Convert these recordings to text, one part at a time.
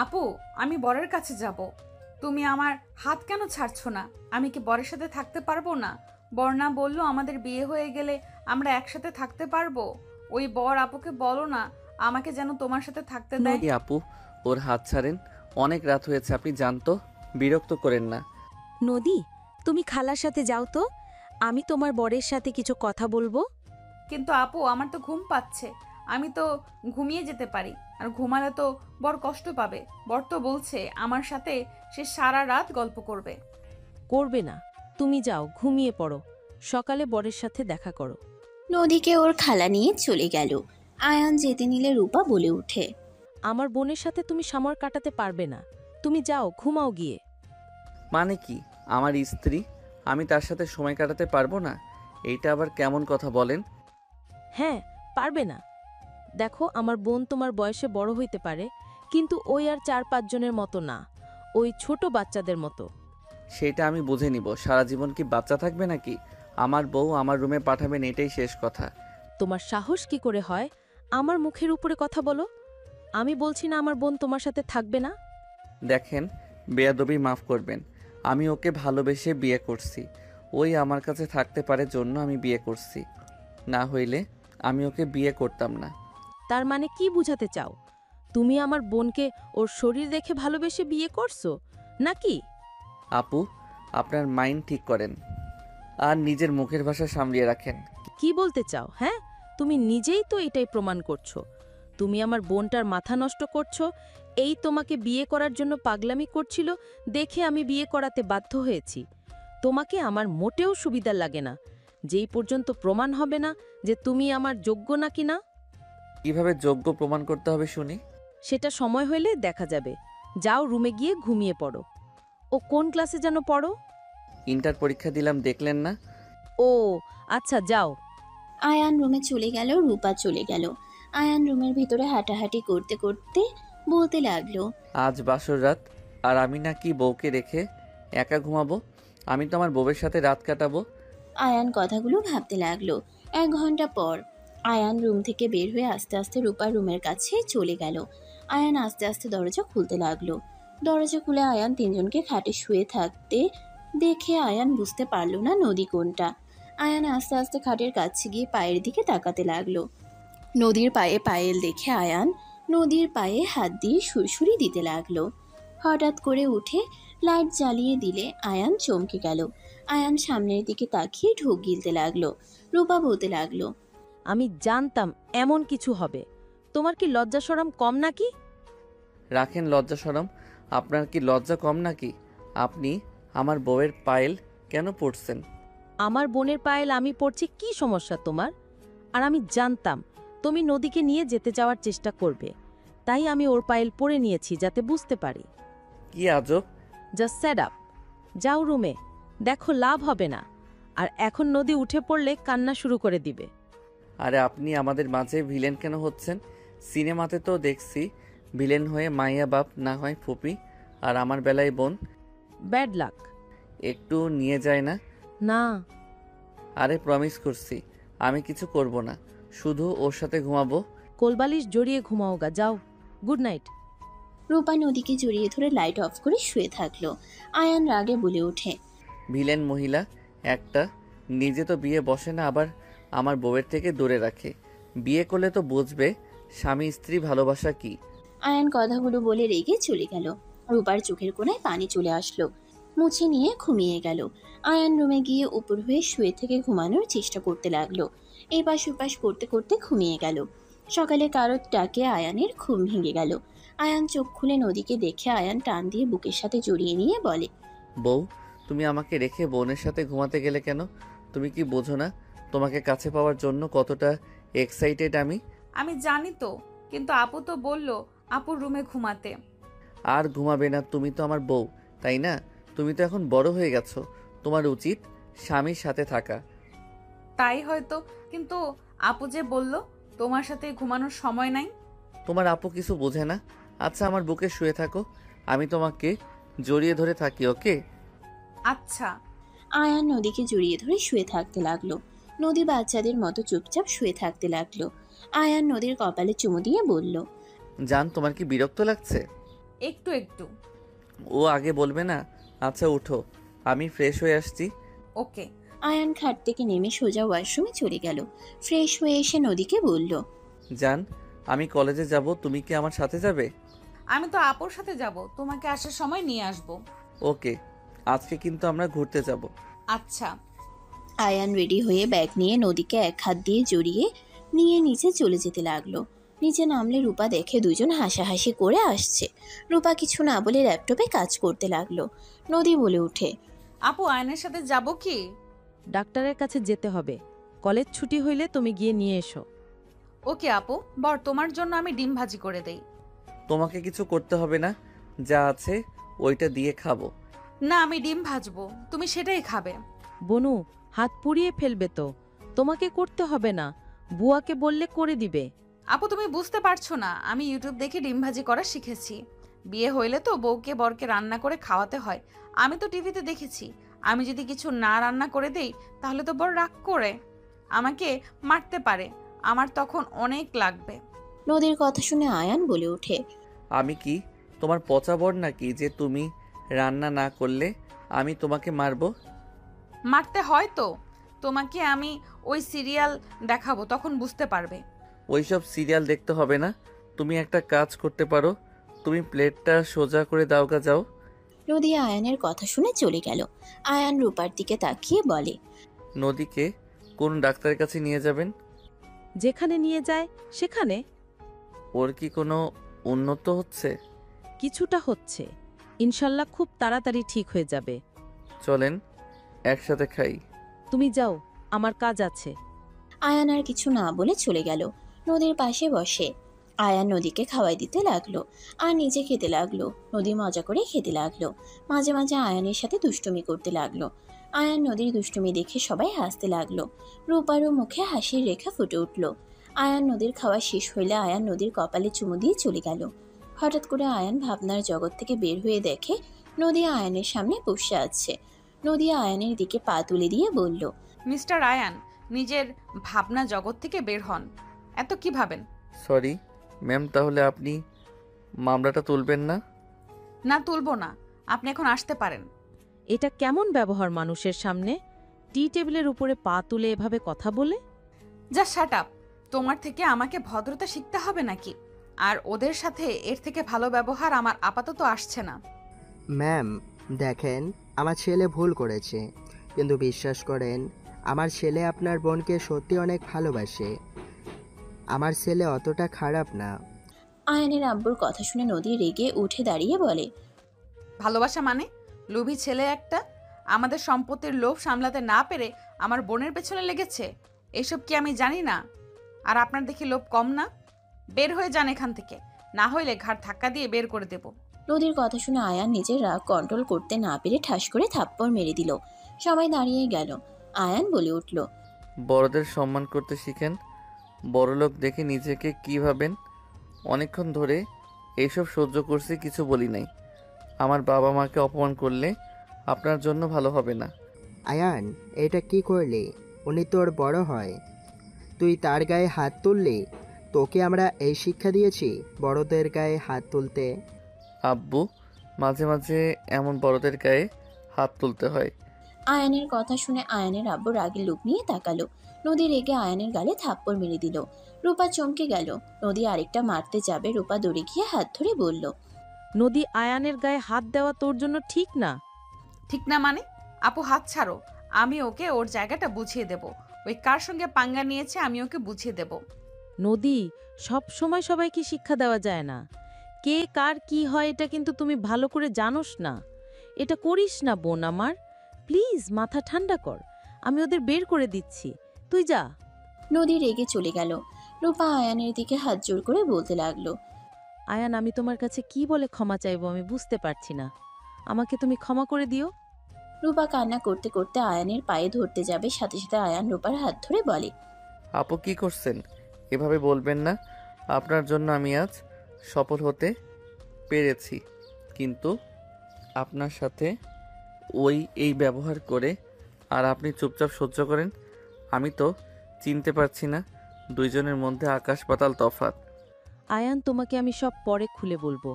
আপু, আমি বরের কাছে যাব। তুমি আমার হাত কেন ছাড়ছো না? আমি কি বরের সাথে থাকতে পারবো না? বর না বললো আমাদের বিয়ে হয়ে গেলে আমরা একসাথে থাকতে পারবো। ওই বর আপুকে বলো না আমাকে যেন তোমার সাথে থাকতে দেয়। নদী আপু, ওর হাত ছাড়েন। অনেক রাত হয়েছে, আপনি জানতো, বিরক্ত করেন না। নদী, তুমি খালার সাথে যাও তো, আমি তোমার বরের সাথে কিছু কথা বলবো। কিন্তু আপু, আমার তো ঘুম পাচ্ছে। আমি তো ঘুমিয়ে যেতে পারি, আর ঘুমালে তো বর কষ্ট পাবে। বর তো বলছে আমার সাথে সে সারা রাত গল্প করবে। করবে না, তুমি যাও ঘুমিয়ে পড়ো, সকালে বরের সাথে দেখা করো। নদীকে ওর খালা নিয়ে চলে গেল। আয়ান যেতে নিলে রূপা বলে ওঠে, আমার বোনের সাথে তুমি সময় কাটাতে পারবে না, তুমি যাও ঘুমাও গিয়ে। মানে কি? আমার স্ত্রী, আমি তার সাথে সময় কাটাতে পারবো না? এইটা আবার কেমন কথা বলেন? হ্যাঁ, পারবে না। দেখো, আমার বোন তোমার বয়সে বড় হইতে পারে, কিন্তু ওই আর 4-5 জনের মতো না, ওই ছোট বাচ্চাদের মতো। সেটা আমি বুঝে নিব। সারা জীবন কি বাচ্চা থাকবে নাকি? আমার বউ আমার রুমে পাঠাবেন, এটাই শেষ কথা। তোমার সাহস কি করে হয় আমার মুখের উপরে কথা বলো? আমি বলছি না আমার বোন তোমার সাথে থাকবে না। দেখেন, বেয়াদবি মাফ করবেন। আমি ওকে ভালোবেসে বিয়ে করছি। ওই আমার কাছে থাকতে পারে জন্য আমি বিয়ে করছি, না হইলে আমি ওকে বিয়ে করতাম না। তার মানে কি বুঝাতে চাও? তুমি আমার বোনকে ওর শরীর দেখে ভালোবেসে বিয়ে করছো নাকি? আপু, আপনার মাইন্ড ঠিক করেন আর নিজের মুখের ভাষা সামলিয়ে রাখেন। কি বলতে চাও? হ্যাঁ, তুমি নিজেই তো এটাই প্রমাণ করছো। তুমি আমার বোনটার মাথা নষ্ট করছো। এই তোমাকে বিয়ে করার জন্য পাগলামি করছিল দেখে আমি বিয়ে করাতে বাধ্য হয়েছি। তোমাকে আমার মোটেও সুবিধা লাগে না, যেই পর্যন্ত প্রমাণ হবে না যে তুমি আমার যোগ্য নাকি না। কিভাবে যোগ্য প্রমাণ করতে হবে শুনি? সেটা সময় হলে দেখা যাবে। যাও রুমে গিয়ে ঘুমিয়ে পড়ো। ও কোন ক্লাসে যেন পড়ো? ইন্টার পরীক্ষা দিলাম, দেখলেন না? ও আচ্ছা, যাও। আয়ান রুমে চলে গেল, রূপা চলে গেল। আয়ান রুমের ভিতরে হাঁটাহাঁটি করতে করতে বলতে লাগলো, আজ বাসর রাত, আর আমি নাকি বউকে রেখে একা ঘুমাবো? আমি তো আমার বউয়ের সাথে রাত কাটাবো। আয়ান কথাগুলো ভাবতে লাগলো। 1 ঘন্টা পর আয়ান রুম থেকে বের হয়ে আস্তে আস্তে রূপার রুমের কাছে চলে গেল। আয়ান আস্তে আস্তে দরজা খুলতে লাগলো। দরজা খুলে আয়ান তিনজনকে খাটে শুয়ে থাকতে দেখে আয়ান বুঝতে পারলো না নদী কোনটা। আয়ান আস্তে আস্তে খাটের কাছে গিয়ে পায়ের দিকে তাকাতে লাগলো। নদীর পায়ে পায়েল দেখে আয়ান নদীর পায়ে হাত দিয়ে সুরসুরি দিতে লাগলো। হঠাৎ করে উঠে লাইট জ্বালিয়ে দিলে আয়ান চমকে গেল। আয়ান সামনের দিকে তাকিয়ে ঢোক গিলতে লাগলো। রূপা বলতে লাগলো, আমি জানতাম এমন কিছু হবে। তোমার কি লজ্জা শরম কম নাকি? রাখেন লজ্জা শরম। আপনার কি লজ্জা কম নাকি? আপনি আমার বউয়ের পায়েল কেন পড়ছেন? আমার বোনের পায়েল আমি পড়ছি, কি সমস্যা তোমার? আর আমি জানতাম তুমি নদীকে নিয়ে যেতে যাওয়ার চেষ্টা করবে, তাই আমি ওর পায়েল পরে নিয়েছি যাতে বুঝতে পারি। কি আজব! Just set up. যাও রুমে, দেখো লাভ হবে না। আর এখন নদী উঠে পড়লে কান্না শুরু করে দিবে। আরে আপনি আমাদের মাঝে ভিলেন কেন হচ্ছেন? সিনেমাতে তো দেখছি ভিলেন হয়ে মাইয়া বাপ না হয় ফুপি, আর আমার বেলায় বোন। Bad luck. একটু নিয়ে যায় না? না। আরে প্রমিস করছি আমি কিছু করব না, শুধু ওর সাথে ঘুমাবো। কোলবালিশ জড়িয়ে ঘুমাওগা, যাও। Good night. রূপা নদীকে জড়িয়ে ধরে লাইট অফ করে শুয়ে থাকলো। আয়ান রাগে বলে ওঠে, ভিলেন মহিলা একটা, নিজে তো বিয়ে বসে না, আবার আমার বউয়ের থেকে দূরে রাখে। বিয়ে করলে তো বুঝবে স্বামী স্ত্রী ভালোবাসা কি। আয়ান কথাগুলো বলে রেগে চলে গেল। রূপার চোখের কোণায় পানি চলে আসলো। মুছে নিয়ে ঘুমিয়ে গেল। আয়ান রুমে গিয়ে উপর হয়ে শুয়ে থেকে ঘুমানোর চেষ্টা করতে লাগলো। এপাশ ওপাশ করতে করতে ঘুমিয়ে গেল। সকালে কারোর ডাকে আয়ানের ঘুম ভেঙে গেল। আয়ান চোখ খুলে নদীকে দেখে আয়ান টান দিয়ে বুকের সাথে জড়িয়ে নিয়ে বলে, বউ, তুমি আমাকে রেখে বোনের সাথে ঘুমাতে গেলে কেন? তুমি কি বোঝো না তোমাকে কাছে পাওয়ার জন্য কতটা এক্সাইটেড আমি? আমি জানি তো, কিন্তু আপু তো বলল আপুর রুমে ঘুমাতে। আর ঘুমাবে না? তুমি তো আমার বউ, তাই না? তুমি তো এখন বড় হয়ে গেছো, তোমার উচিত স্বামীর সাথে থাকা। তাই হয়তো, কিন্তু আপু যে বলল তোমার সাথে ঘুমানোর সময় নাই। তোমার আপু কিছু বোঝে না? আচ্ছা, আমার বুকে শুয়ে থাকো, আমি তোমাকে জড়িয়ে ধরে থাকি, ওকে? আচ্ছা। আয়ান নদীকে জড়িয়ে ধরে শুয়ে থাকতে লাগলো। নদী বাচ্চাদের মতো চুপচাপ শুয়ে থাকতে লাগলো। আয়ান নদীর কপালে চুমু দিয়ে বলল, জান, তোমার কি বিরক্ত লাগছে? একটু একটু। ও আগে বলবে না? আচ্ছা উঠো, আমি ফ্রেশ হয়ে আসছি। ওকে। আয়ান খাট থেকে নেমে সোজা ওয়াশরুমে চলে গেল। ফ্রেশ হয়ে এসে নদীকে বলল, জান, আমি কলেজে যাব, তুমি কি আমার সাথে যাবে? আমি তো আপুর সাথে যাব, তোমাকে আসার সময় নিয়ে আসব। ওকে, আজকে কিন্তু আমরা ঘুরতে যাব। আচ্ছা। আয়ান রেডি হয়ে ব্যাগ নিয়ে নদীকে এক হাত দিয়ে জড়িয়ে নিয়ে নিচে চলে যেতে লাগলো। নিচে নামলে রূপা দেখে দুজন হাসাহাসি করে আসছে। রূপা কিছু না বলে ল্যাপটপে কাজ করতে লাগলো। নদী বলে ওঠে, আপু আয়নের সাথে যাব কি? ডাক্তারের কাছে যেতে হবে। কলেজ ছুটি হইলে তুমি গিয়ে নিয়ে এসো। ওকে আপু, বর তোমার জন্য আমি ডিম ভাজি করে দেই। তোমাকে কিছু করতে হবে না, যা আছে ওইটা দিয়ে খাবো। না, আমি ডিম ভাজবো, তুমি সেটাই খাবে। বনু, হাত পুড়িয়ে ফেলবে তো। তোমাকে করতে হবে না, বুয়াকে বললে করে দিবে। আপু তুমি বুঝতে পারছো না, আমি ইউটিউব দেখে ডিম ভাজি করা শিখেছি। বিয়ে হইলে তো বউকে বরকে রান্না করে খাওয়াতে হয়। আমি তো টিভিতে দেখেছি, আমি যদি কিছু না রান্না করে দেই তাহলে তো বর রাগ করে আমাকে মারতে পারে, আমার তখন অনেক লাগবে। নদীর কথা শুনে আয়ান বলে ওঠে, আমি কি তোমার পচা বর নাকি যে তুমি রান্না না করলে আমি তোমাকে মারবো? মারতে হয় তো, তোমাকে আমি ওই সিরিয়াল দেখাবো, তখন বুঝতে পারবে। ওইসব সিরিয়াল দেখতে হবে না, তুমি একটা কাজ করতে পারো, তুমি প্লেটটা সোজা করে দাওগা যাও। নদী আয়ানের কথা শুনে চলে গেল। আয়ান রূপার দিকে তাকিয়ে বলে, নদীকে কোন ডাক্তারের কাছে নিয়ে যাবেন? যেখানে নিয়ে যায় সেখানে। ওর কি কোনো উন্নত হচ্ছে? কিছুটা হচ্ছে, ইনশাল্লাহ খুব তাড়াতাড়ি ঠিক হয়ে যাবে। চলেন একসাথে খাই। তুমি যাও, আমার কাজ আছে। আয়ান আর কিছু না বলে চলে গেল। নদীর পাশে বসে আয়ান নদীকে খাওয়াই দিতে লাগলো আর নিজে খেতে লাগলো। নদী মজা করে খেতে লাগলো, মাঝে মাঝে আয়ানের সাথে দুষ্টুমি করতে লাগলো। আয়ান নদীর দুষ্টুমি দেখে সবাই হাসতে লাগলো। রূপারও মুখে হাসির রেখা ফুটে উঠল। আয়ান নদীর খাওয়া শেষ হইলে আয়ান নদীর কপালে চুমু দিয়ে চলে গেল। হঠাৎ করে আয়ান ভাবনার জগৎ থেকে বের হয়ে দেখে নদী আয়ানের সামনে বসে আছে। নদী আয়ানের দিকে পা তুলে দিয়ে বলল, মিস্টার আয়ান, নিজের ভাবনা জগৎ থেকে বের হন। এত কি ভাবেন? সরি ম্যাম, তাহলে আপনি মামলাটা তুলবেন না? না, তুলবো না, আপনি এখন আসতে পারেন। এটা কেমন ব্যবহার মানুষের সামনে? টি টেবিলের উপরে পা তুলে এভাবে কথা বলে? যা শাট আপ, তোমার থেকে আমাকে ভদ্রতা শিখতে হবে নাকি? আর ওদের সাথে এর থেকে ভালো ব্যবহার আমার আপাতত আসছে না। ম্যাম দেখেন, আমার ছেলে ভুল করেছে, কিন্তু বিশ্বাস করেন আমার ছেলে আপনার বোনকে সত্যি অনেক ভালোবাসে। আমার ছেলে অতটা খারাপ না। আয়ানের আব্বুর কথা শুনে নদী রেগে উঠে দাঁড়িয়ে বলে, ভালোবাসা মানে? লোভী ছেলে একটা, আমাদের সম্পত্তির লোভ সামলাতে না পেরে আমার বোনের পেছনে লেগেছে। এসব কি আমি জানি না? আর আপনার দেখি লোভ কম না? বের হয়ে যান এখান থেকে, না হইলে ঘাড় ধাক্কা দিয়ে বের করে দেব। নদীর কথা শুনে আয়ান নিজের রাগ কন্ট্রোল করতে না পেরে ঠাস করে থাপ্পড় মেরে দিল। সবাই দাঁড়িয়ে গেল। আয়ান বলে উঠল, বড়দের সম্মান করতে শিখেন। বড়লোক দেখে নিজেকে কি ভাবেন? অনেকক্ষণ ধরে এইসব সহ্য করছি, কিছু বলি নাই। আমার বাবা মাকে অপমান করলে আপনার জন্য ভালো হবে না। আয়ান এটা কি করলি? উনি তোর বড় হয়, তুই তার গায়ে হাত তুললি? তোকে আমরা এই শিক্ষা দিয়েছি বড়দের গায়ে হাত তুলতে? আব্বু, মাঝে মাঝে এমন বড়দের গায়ে হাত তুলতে হয়। আয়ানের কথা শুনে আয়ানের আব্বু রাগের লুক নিয়ে তাকালো। নদী রেগে আয়ানের গালে থাপ্পড় মেরে দিল। রূপা চমকে গেল। নদী আরেকটা মারতে যাবে, রূপা দৌড়ে গিয়ে হাত ধরে বলল, নদী আয়ানের গায়ে হাত দেওয়া তোর জন্য ঠিক না। ঠিক না মানে? আপু হাত ছাড়ো, আমি ওকে ওর জায়গাটা বুঝিয়ে দেব। ওই কার সঙ্গে পাঙ্গা নিয়েছে আমি ওকে বুঝিয়ে দেব। নদী, সব সময় সবাইকে শিক্ষা দেওয়া যায় না। কে কার কি হয় এটা কিন্তু তুমি ভালো করে জানোস না। এটা করিস না বোন আমার, প্লিজ মাথা ঠান্ডা কর। আমি ওদের বের করে দিচ্ছি, তুই যা। নদী রেগে চলে গেল। রূপা আয়ানের দিকে হাত জোর করে বলতে লাগলো, আয়ান, আমি তোমার কাছে কি বলে ক্ষমা চাইবো আমি বুঝতে পারছি না। আমাকে তুমি ক্ষমা করে দিও। রূপা কান্না করতে করতে আয়ানের পায়ে ধরতে যাবে, সাথে সাথে আয়ান রূপার হাত ধরে বলে, আপু কি করছেন? এভাবে বলবেন না। আপনার জন্য আমি আজ সফল হতে পেরেছি, কিন্তু আপনার সাথে এই ব্যবহার করে আর আপনি চুপচাপ সহ্য করেন। আমি তো চিনতে পারছি না, দুইজনের মধ্যে আকাশ পাতাল তফাৎ। আয়ান, তোমাকে আমি সব পরে খুলে বলবো।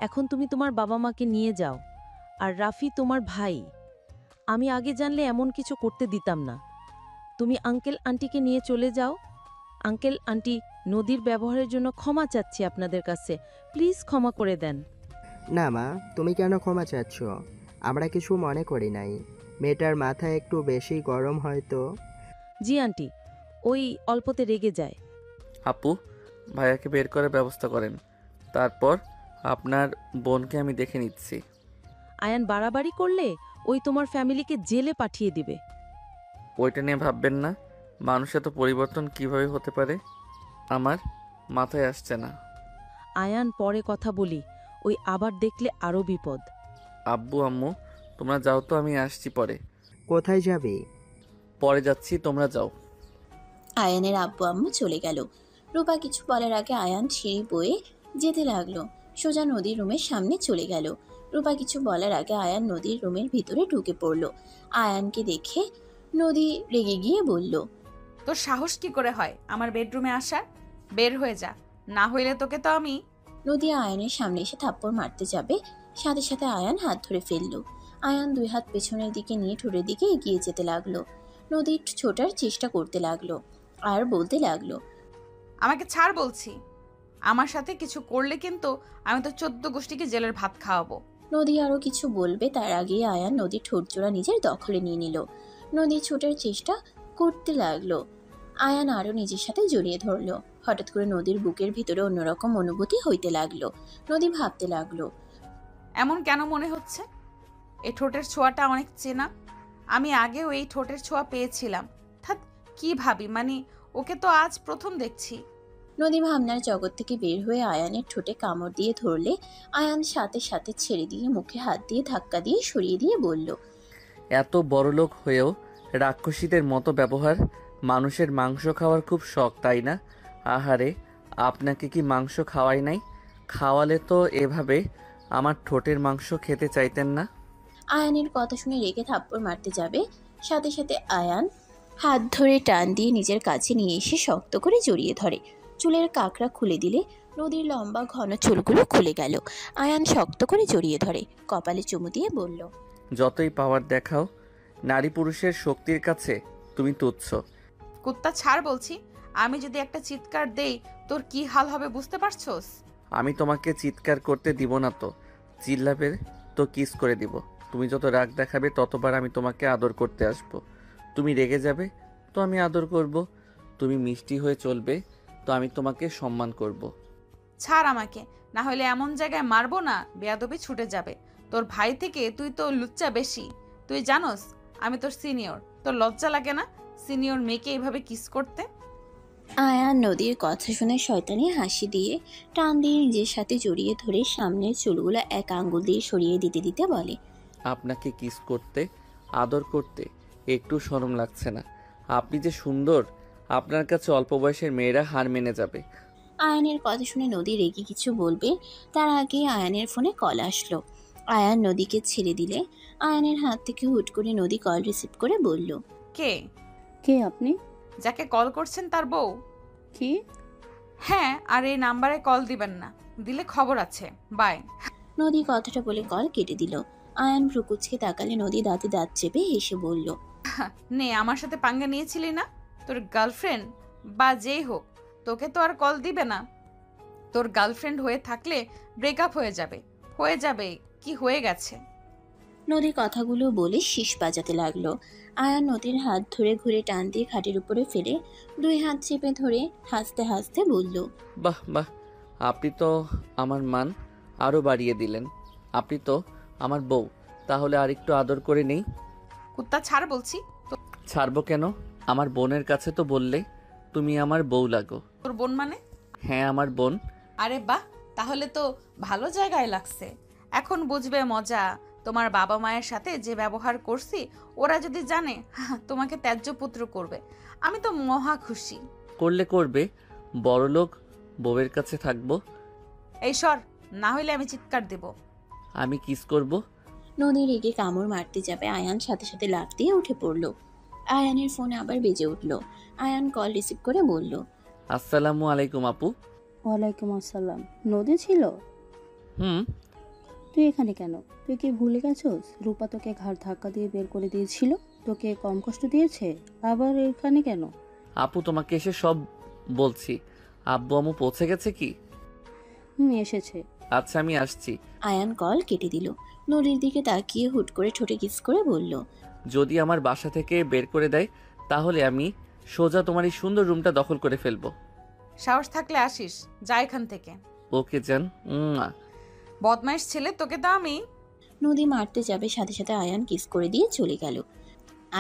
এখন তুমি তোমার বাবা মাকে নিয়ে যাও। আর রাফি তোমার ভাই। আমি আগে জানলে এমন কিছু করতে দিতাম না। তুমি আঙ্কেল আন্টিকে নিয়ে চলে যাও। আঙ্কেল আন্টি, নদীর ব্যবহারের জন্য ক্ষমা চাচ্ছি আপনাদের কাছে, প্লিজ ক্ষমা করে দেন। না মা, তুমি কেন ক্ষমা চাচ্ছ? আমরা কিছু মনে করি নাই। মেয়েটার মাথা একটু বেশি গরম হয়তো। জি আন্টি, ওই অল্পতে রেগে যায়। আপু, ভাইয়াকে বের করার ব্যবস্থা করেন। তারপর আপনার বোনকে আমি দেখে নিচ্ছি। আয়ান বাড়াবাড়ি করলে ওই তোমার ফ্যামিলিকে জেলে পাঠিয়ে দিবে। ওইটা নিয়ে ভাববেন না। মানুষের তো পরিবর্তন কিভাবে হতে পারে আমার মাথায় আসছে না। আয়ান, পরে কথা বলি, ওই আবার দেখলে আরও বিপদ। আব্বু আম্মু, তোমরা যাও তো, আমি আসছি পরে। কোথায় যাবি? পরে যাচ্ছি, তোমরা যাও। আয়ানের আব্বু আম্মু চলে গেল। রূপা কিছু বলার আগে আয়ান সিঁড়ি বয়ে যেতে লাগলো। সোজা নদীর রুমের সামনে চলে গেল। রূপা কিছু বলার আগে আয়ান নদীর রুমের ভিতরে ঢুকে পড়ল। আয়ানকে দেখে নদী রেগে গিয়ে বলল, তোর সাহস কি করে হয় আমার বেডরুমে আসার? বের হয়ে যা, না হইলে তোকে তো আমি। নদী আয়ানের সামনে এসে থাপ্পড় মারতে যাবে, সাথে সাথে আয়ান হাত ধরে ফেলল। আয়ান দুই হাত পেছনের দিকে নিয়ে ঠোঁটের দিকে এগিয়ে যেতে লাগলো। নদী ছোটার চেষ্টা করতে লাগলো আর বলতে লাগলো, আমাকে ছাড় বলছি। আমার সাথে কিছু করলে কিন্তু আমি তো 14 গোষ্ঠীকে জেলের ভাত খাওয়াবো। নদী আরো কিছু বলবে তার আগেই আয়ান নদীর ঠোঁটজোড়া নিজের দখলে নিয়ে নিল। নদী ছোটার চেষ্টা করতে লাগলো। আয়ান আরো নিজের সাথে জড়িয়ে ধরলো। হঠাৎ করে নদীর বুকের ভিতরে অন্যরকম অনুভূতি হইতে লাগলো। নদী ভাবতে লাগলো, এমন কেন মনে হচ্ছে? এই ঠোঁটের ছোঁয়াটা অনেক চেনা। আমি আগেও এই ঠোঁটের ছোঁয়া পেয়েছিলাম। থাক, কি ভাবি, মানে ওকে তো আজ প্রথম দেখছি। নদী ভাবনার জগৎ থেকে বের হয়ে আয়ানের ঠোঁটে কামড় দিয়ে ধরলে আয়ান সাথে সাথে ছেড়ে দিয়ে মুখে হাত দিয়ে ধাক্কা দিয়ে সরিয়ে দিয়ে বলল, এত বড়লোক হয়েও রাক্ষসীদের মতো ব্যবহার। মানুষের মাংস খাওয়ার খুব শখ, তাই না? আহারে, আপনাকে কি মাংস খাওয়াই নাই? খাওয়ালে তো এভাবে আমার ঠোঁটের মাংস খেতে চাইতেন না। আয়ানের কথা শুনে রেগে থাপ্পড় মারতে যাবে, সাথে সাথে আয়ান হাত ধরে টান দিয়ে নিজের কাছে নিয়ে এসে শক্ত করে জড়িয়ে ধরে। চুলের কাঁকড়া খুলে দিলে নদীর লম্বা ঘন চুলগুলো খুলে গেল। আয়ান শক্ত করে জড়িয়ে ধরে, কপালে চুমু দিয়ে বলল, যতই পাওয়ার দেখাও, নারী পুরুষের শক্তির কাছে তুমি তুচ্ছ। কুত্তা ছাড় বলছি। আমি যদি একটা চিৎকার দেই তোর কি হাল হবে বুঝতে পারছোস? আমি তোমাকে চিৎকার করতে দিব না তো। চিল্লাবে তো কিস করে দিব। তুমি যত রাগ দেখাবে ততবার আমি তোমাকে আদর করতে আসব। তুমি রেগে যাবে তো আমি আদর করব। তুমি মিষ্টি হয়ে চলবে তো আমি তোমাকে সম্মান করব। ছাড় আমাকে, না হলে এমন জায়গায় মারবো না বেয়াদবি ছুটে যাবে। তোর ভাই থেকে তুই তো লুচ্চা বেশি। তুই জানোস আমি তোর সিনিয়র। তোর লজ্জা লাগে না সিনিয়র মেয়েকে এইভাবে কিস করতে? আয়ান নদীর কথা শুনে শয়তানি হাসি দিয়ে টান দিয়ে নিজের সাথে জড়িয়ে ধরে সামনের চুলগুলো এক আঙ্গুল দিয়ে সরিয়ে দিতে দিতে বলে, আপনাকে কিস করতে, আদর করতে একটু শরম লাগছে না? আপনি যে সুন্দর, আপনার কাছে অল্প বয়সের মেয়েরা হার মেনে যাবে। আয়ানের কথা শুনে নদী রেগে কিছু বলবে তার আগে আয়ানের ফোনে কল আসলো। আয়ান নদীকে ছেড়ে দিলে আয়ানের হাত থেকে হুট করে নদী কল রিসিভ করে বলল, কে? কে আপনি? যাকে কল করছেন তার বউ? কি? হ্যাঁ, আর এই নাম্বারে কল দিবেন না, দিলে খবর আছে। বাই। নদী কথাটা বলে কল কেটে দিল। আয়ান ভ্রুকুচকে তাকালে নদী দাঁতে দাঁত চেপে হেসে বলল, নে, আমার সাথে পাঙ্গা নিয়েছিলি না? তোর গার্লফ্রেন্ড বা যেই হোক তোকে তো আর কল দিবে না। তোর গার্লফ্রেন্ড হয়ে থাকলে ব্রেকআপ হয়ে যাবে। হয়ে যাবে কি হয়ে গেছে। নদী কথাগুলো বলে শীষ বাজাতে লাগলো। আয়ান নদীর হাত ধরে ঘুরে টান দিয়ে খাটের উপরে ফেলে দুই হাত চেপে ধরে হাসতে হাসতে বলল, বাহ বাহ, আপনি তো আমার মান আরও বাড়িয়ে দিলেন। আপনি তো আমার বউ, তাহলে আর একটু আদর করে নেই। কুত্তা ছাড় বলছি। ছাড়বো কেন? আমার বোনের কাছে তো বললে তুমি আমার বউ লাগো। তোর বোন মানে? হ্যাঁ, আমার বোন। আরে বাহ, তাহলে তো ভালো জায়গায় লাগছে। এখন বুঝবে মজা। তোমার বাবা মায়ের সাথে যে ব্যবহার করছি ওরা যদি জানে তোমাকে ত্যায্য পুত্র করবে। আমি তো মহা খুশি। করলে করবে, বড়লোক বউয়ের কাছে থাকবো। এই সর, না হইলে আমি চিৎকার দেব। আমি কিস করব। নদী রেগে কামড় মারতে যাবে আয়ান সাথে সাথে লাফ দিয়ে উঠে পড়ল। আয়ানের ফোন আবার বেজে উঠল। আয়ান কল রিসিভ করে বলল, আসসালামু আলাইকুম আপু। ওয়ালাইকুম আসসালাম। নদী ছিল? হুম, তুই এখানে কেন? তুই কি ভুলে গেছস রূপা তোকে ঘাড় ধাক্কা দিয়ে বের করে দিয়েছিল? তোকে কম কষ্ট দিয়েছে? আবার এখানে কেন? আপু তোমাকে এসে সব বলছি। আব্বু আম্মু পৌঁছে গেছে কি? এসেছে। আচ্ছা আমি আসছি। আয়ান কল কেটে দিল। নদীর দিকে তাকিয়ে হুট করে ঠোঁটে কিস করে বলল, যদি আমার বাসা থেকে বের করে দেয় তাহলে আমি সোজা তোমার এই সুন্দর রুমটা দখল করে ফেলবো। সাহস থাকলে আসিস, যা এখান থেকে। ওকে জান। বদমাইশ ছেলে, তোকে তো আমি। নদী মারতে যাবে, সাথে সাথে আয়ান কিস করে দিয়ে চলে গেল।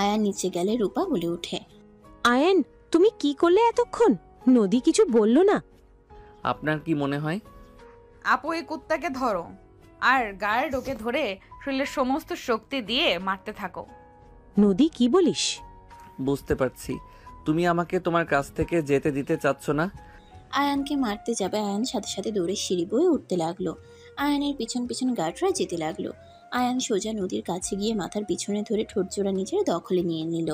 আয়ান নিচে গেলে রূপা বলে ওঠে, আয়েন, তুমি কি করলে এতক্ষণ? নদী কিছু বলল না? আপনার কি মনে হয়? আপু, এই কুত্তাকে ধরো আর গায়ে ঢোকে ধরে শরীরের সমস্ত শক্তি দিয়ে মারতে থাকো। নদী কি বলিস? বুঝতে পারছি তুমি আমাকে তোমার কাছ থেকে যেতে দিতে চাচ্ছ না। আয়ানকে মারতে যাবে। আয়ান সাথে সাথে দৌড়ে সিঁড়ি বয়ে উঠতে লাগলো। আয়ানের পিছন পিছন গার্ডরা যেতে লাগলো। আয়ান সোজা নদীর কাছে গিয়ে মাথার পিছনে ধরে ঠোঁটজোড়া নিজের দখলে নিয়ে নিল।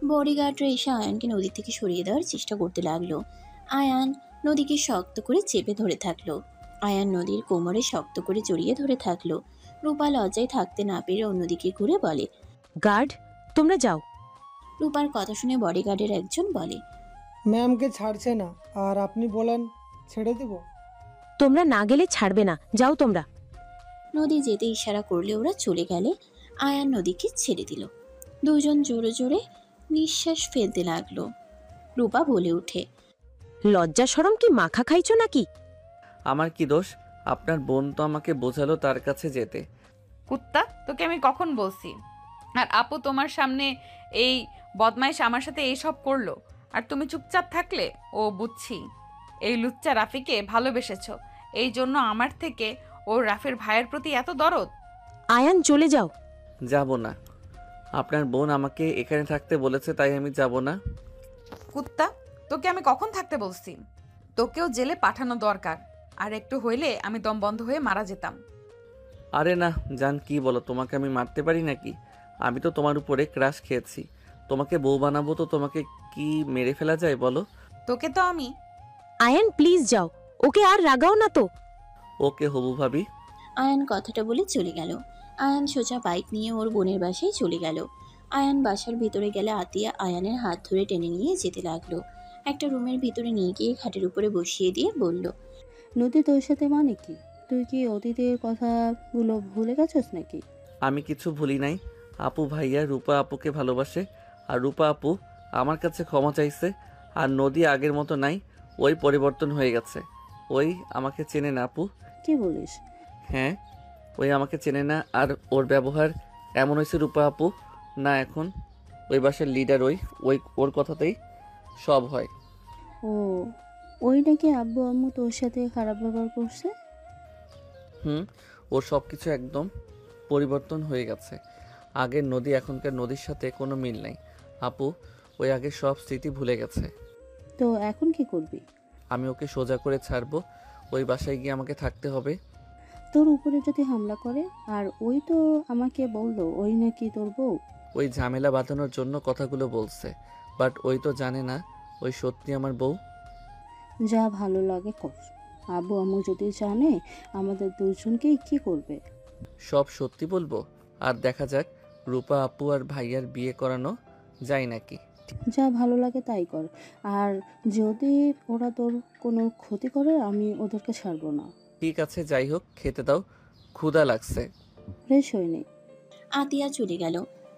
বডিগার্ডরা এসে আয়ানকে নদী থেকে সরিয়ে দেওয়ার চেষ্টা করতে লাগলো। আয়ান নদীকে শক্ত করে চেপে ধরে থাকলো। আয়ান নদীর কোমরে শক্ত করে জড়িয়ে ধরে থাকলো। রূপা লজ্জায় থাকতে না পেরে অন্যদিকে ঘুরে বলে, গার্ড, তোমরা যাও। রূপার কথা শুনে বডিগার্ডের একজন বলে, ম্যামকে ছাড়ছে না, আর আপনি বলেন ছেড়ে দেব? তোমরা না গেলে ছাড়বে না, যাও তোমরা। নদী যেতে ইশারা করলে ওরা চলে গেলে আয়ান নদীকে ছেড়ে দিল। দুজন জোরে জোরে নিঃশ্বাস ফেলতে লাগলো। রূপা বলে ওঠে, লজ্জা শরম কি মাখা খাইছো নাকি? আমার কি দোষ? আপনার বোন তো আমাকে বোঝালো তার কাছে যেতে। কুত্তা, তোকে আমি কখন বলছি? আর আপু তোমার সামনে এই বদমাইশ আমার সাথে এই সব করলো, আর তুমি চুপচাপ থাকলে? ও বুঝছি, এই লুচ্চা রাফিকে ভালোবেসেছো, এই জন্য আমার থেকে ওর রাফির ভাইয়ের প্রতি এত দরদ। আয়ান, চলে যাও। যাব না। আপনার বোন আমাকে এখানে থাকতে বলেছে, তাই আমি যাব না। কুত্তা, তোকে আমি কখন থাকতে বলছি? তোকেও জেলে পাঠানো দরকার, আর একটু হইলে আমি দম বন্ধ হয়ে মারা যেতাম। আরে না জান, কি বলো? তোমাকে আমি মারতে পারি নাকি? আমি তো তোমার উপরে ক্রাশ খেয়েছি। তোমাকে বউ বানাবো তো তোমাকে কি মেরে ফেলা যায় বলো? তোকে তো আমি। আয়ান, প্লিজ যাও, ওকে আর রাগাও না তো। ওকে হবু ভাবি। আয়ান কথাটা বলে চলে গেল। আয়ান সোজা বাইক নিয়ে ওর বোনের বাসায় চলে গেল। আয়ান বাসার ভিতরে গেলে আতিয়া আয়ানের হাত ধরে টেনে নিয়ে যেতে লাগলো। একটা রুমের ভিতরে নিয়ে গিয়ে খাটের উপরে বসিয়ে দিয়ে বলল, নদী তোর সাথে মানে কি? তুই কি অতীতের কথাগুলো ভুলে গেছস নাকি? আমি কিছু ভুলি নাই। আপু ভাইয়া রূপা আপুকে ভালোবাসে, আর রূপা আপু আমার কাছে ক্ষমা চাইছে। আর নদী আগের মতো নাই, ওই পরিবর্তন হয়ে গেছে। ওই আমাকে চেনে না আপু। কি বলিস? হ্যাঁ, ওই আমাকে চেনে না, আর ওর ব্যবহার এমন হয়েছে রূপা আপু না এখন ওই বাসার লিডার। ওই ওর কথাতেই সব হয়। ও, ওই নাকি আব্বু আম্মু তোর সাথে খারাপ ব্যবহার করছে? ওর সব কিছু একদম পরিবর্তন হয়ে গেছে। আগের নদী এখনকার নদীর সাথে কোনো মিল নেই আপু। ওই আগের সব স্মৃতি ভুলে গেছে। তো এখন কি করবি? আমি ওকে সোজা করে ছাড়বো। ওই বাসায় গিয়ে আমাকে থাকতে হবে। তোর উপরে যদি হামলা করে? আর ওই তো আমাকে বললো ওই নাকি তোর বউ। ওই ঝামেলা বাঁধানোর জন্য কথাগুলো বলছে, বাট ওই তো জানে না ওই সত্যি আমার বউ। যা ভালো লাগে কর। আব্বু আম্মু যদি জানে আমাদের দুজনকেই কি করবে? সব সত্যি বলবো, আর দেখা যাক রূপা আপু আর ভাইয়ার বিয়ে করানো যায় নাকি। যা ভালো লাগে তাই কর। আর যদি ওরা তোর কোনো ক্ষতি করে আমি ওদেরকে ছাড়বো না। ঠিক আছে, যাই হোক, খেতে দাও, ক্ষুধা লাগছে। ফ্রেশ হয়নি। আতিয়া চলে গেল।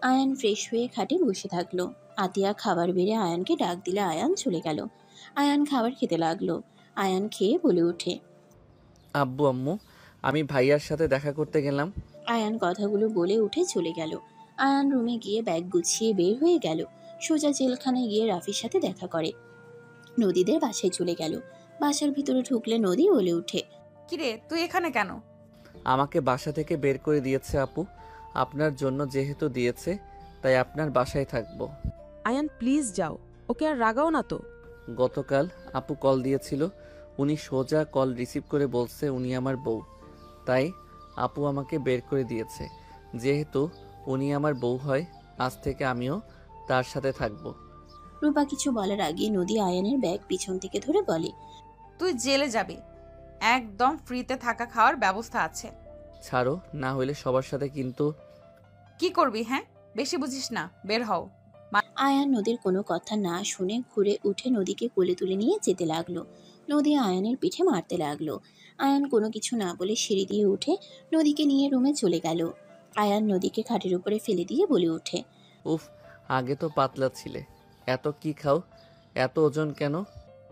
আয়ান ফ্রেশ হয়ে খাটে বসে থাকলো। আতিয়া খাবার বেড়ে আয়ানকে ডাক দিলে আয়ান চলে গেল। আয়ান খাবার খেতে লাগলো। আয়ান খেয়ে বলে ওঠে, আব্বু আম্মু, আমি ভাইয়ার সাথে দেখা করতে গেলাম। আয়ান কথাগুলো বলে উঠে চলে গেল। আয়ান রুমে গিয়ে ব্যাগ গুছিয়ে বের হয়ে গেল। সোজা জেলখানায় গিয়ে রাফির সাথে দেখা করে। নদীদের বাসায় চলে গেল। বাসার ভিতরে ঢুকলে নদী বলে উঠে, কিরে, তুই এখানে কেন? আমাকে বাসা থেকে বের করে দিয়েছে আপু। আপনার জন্য যেহেতু দিয়েছে, তাই আপনার বাসায় থাকবো। আয়ান, প্লিজ যাও, ওকে আর রাগাও না তো। গতকাল আপু কল দিয়েছিল, উনি সোজা কল রিসিভ করে বলছে উনি আমার বউ। তাই আপু আমাকে বের করে দিয়েছে। যেহেতু উনি আমার বউ হয়, আজ থেকে আমিও তার সাথে থাকবো। রূপা কিছু বলার আগে নদী আয়ানের ব্যাগ পিছন থেকে ধরে বলে, তুই জেলে যাবি, একদম ফ্রিতে থাকা খাওয়ার ব্যবস্থা আছে। ছাড়ো, না হইলে সবার সাথে কিন্তু। কি করবি? হ্যাঁ, বেশি বুঝিস না, বের হও। আয়ান নদীর কোনো কথা না শুনে ঘুরে উঠে নদীকে কোলে তুলে নিয়ে যেতে লাগলো। নদী আয়ানের পিঠে মারতে লাগলো। আয়ান কোনো কিছু না বলে সিঁড়ি দিয়ে উঠে নদীকে নিয়ে রুমে চলে গেল। আয়ান নদীকে খাটের উপরে ফেলে দিয়ে বলে ওঠে, উফ, আগে তো পাতলা ছিলে, এত কি খাও, এত ওজন কেন?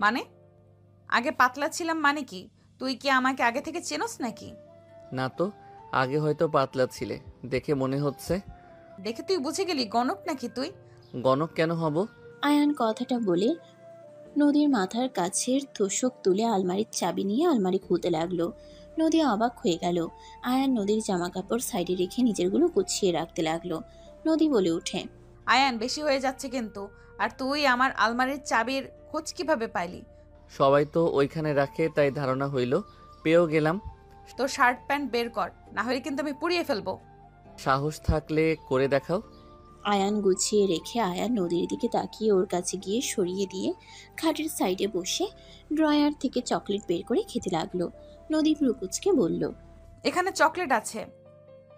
মানে আগে পাতলা ছিলাম মানে কি? তুই কি আমাকে আগে থেকে চেনস নাকি? না তো, আগে হয়তো পাতলা ছিলে, দেখে মনে হচ্ছে। দেখে তুই বুঝে গেলি গণক নাকি তুই? গণক কেন হব? আয়ান কথাটা বলে নদীর মাথার কাছের তোষক তুলে আলমারির চাবি নিয়ে আলমারি খুলতে লাগলো। নদী অবাক হয়ে গেল। আয়ান নদীর জামা কাপড় সাইডে রেখে নিজেরগুলো গুছিয়ে রাখতে লাগলো। নদী বলে ওঠে, আয়ান, বেশি হয়ে যাচ্ছে কিন্তু। আর তুই আমার আলমারির চাবির খোঁজ কিভাবে পাইলি? সবাই তো ওইখানে রাখে, তাই ধারণা হইল, পেয়েও গেলাম। তোর শার্ট প্যান্ট বের কর, না হলে কিন্তু আমি পুড়িয়ে ফেলবো। সাহস থাকলে করে দেখাও। আয়ান গুছিয়ে রেখে আয়ান নদীর দিকে তাকিয়ে ওর কাছে গিয়ে সরিয়ে দিয়ে খাটের সাইডে বসে ড্রয়ার থেকে চকলেট বের করে খেতে লাগলো। নদী ভ্রুকুচকে বলল, এখানে চকলেট আছে,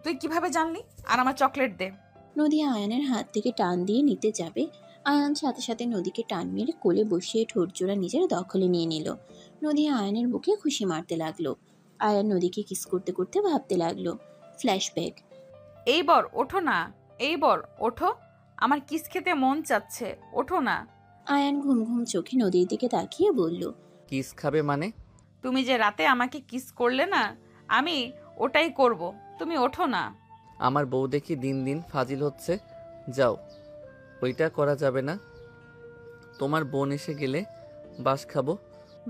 তুই কিভাবে জানলি? আর আমার চকলেট দে। নদী আয়ানের হাত থেকে টান দিয়ে নিতে যাবে, আয়ান সাথে সাথে নদীকে টান মেরে কোলে বসিয়ে ঠোঁটজোড়া নিজের দখলে নিয়ে নিল। নদী আয়ানের বুকে খুশি মারতে লাগলো। আয়ান নদীকে কিস করতে করতে ভাবতে লাগলো, ফ্ল্যাশব্যাক। এই বর ওঠো না, এই বর ওঠো, আমার কিস খেতে মন চাচ্ছে, ওঠো না। আয়ান ঘুম ঘুম চোখে নদীর দিকে তাকিয়ে বলল, কিস খাবে মানে? তুমি যে রাতে আমাকে কিস করলে না, আমি ওটাই করব, তুমি ওঠো না। আমার বউ দেখি দিন দিন ফাজিল হচ্ছে, যাও, ওইটা করা যাবে না। তোমার বোন এসে গেলে বাস খাবো।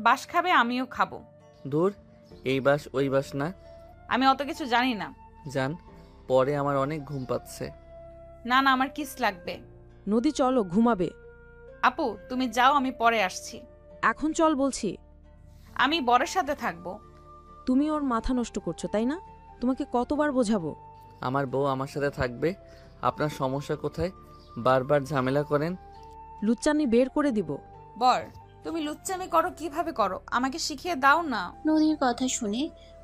বাস খাবে, আমিও খাবো। দূর, এই বাস ওই বাস না। আমি অত কিছু জানি না। জান, পরে আমার অনেক ঘুম পাচ্ছে। না না, আমার কিস লাগবে। নদী চলো, ঘুমাবে। আপু তুমি যাও, আমি পরে আসছি। এখন চল বলছি। আমি বরের সাথে থাকবো। তুমি ওর মাথা নষ্ট করছো, তাই না? তোমাকে কতবার বোঝাবো? আমার বউ আমার সাথে থাকবে, আপনার সমস্যা কোথায়? বারবার ঝামেলা করেন। লুচ্চানি বের করে দিব। বর, তুমি লুচ্চামি করো কিভাবে করো, আমাকে শিখিয়ে দাও না। নদীর কথা শুনে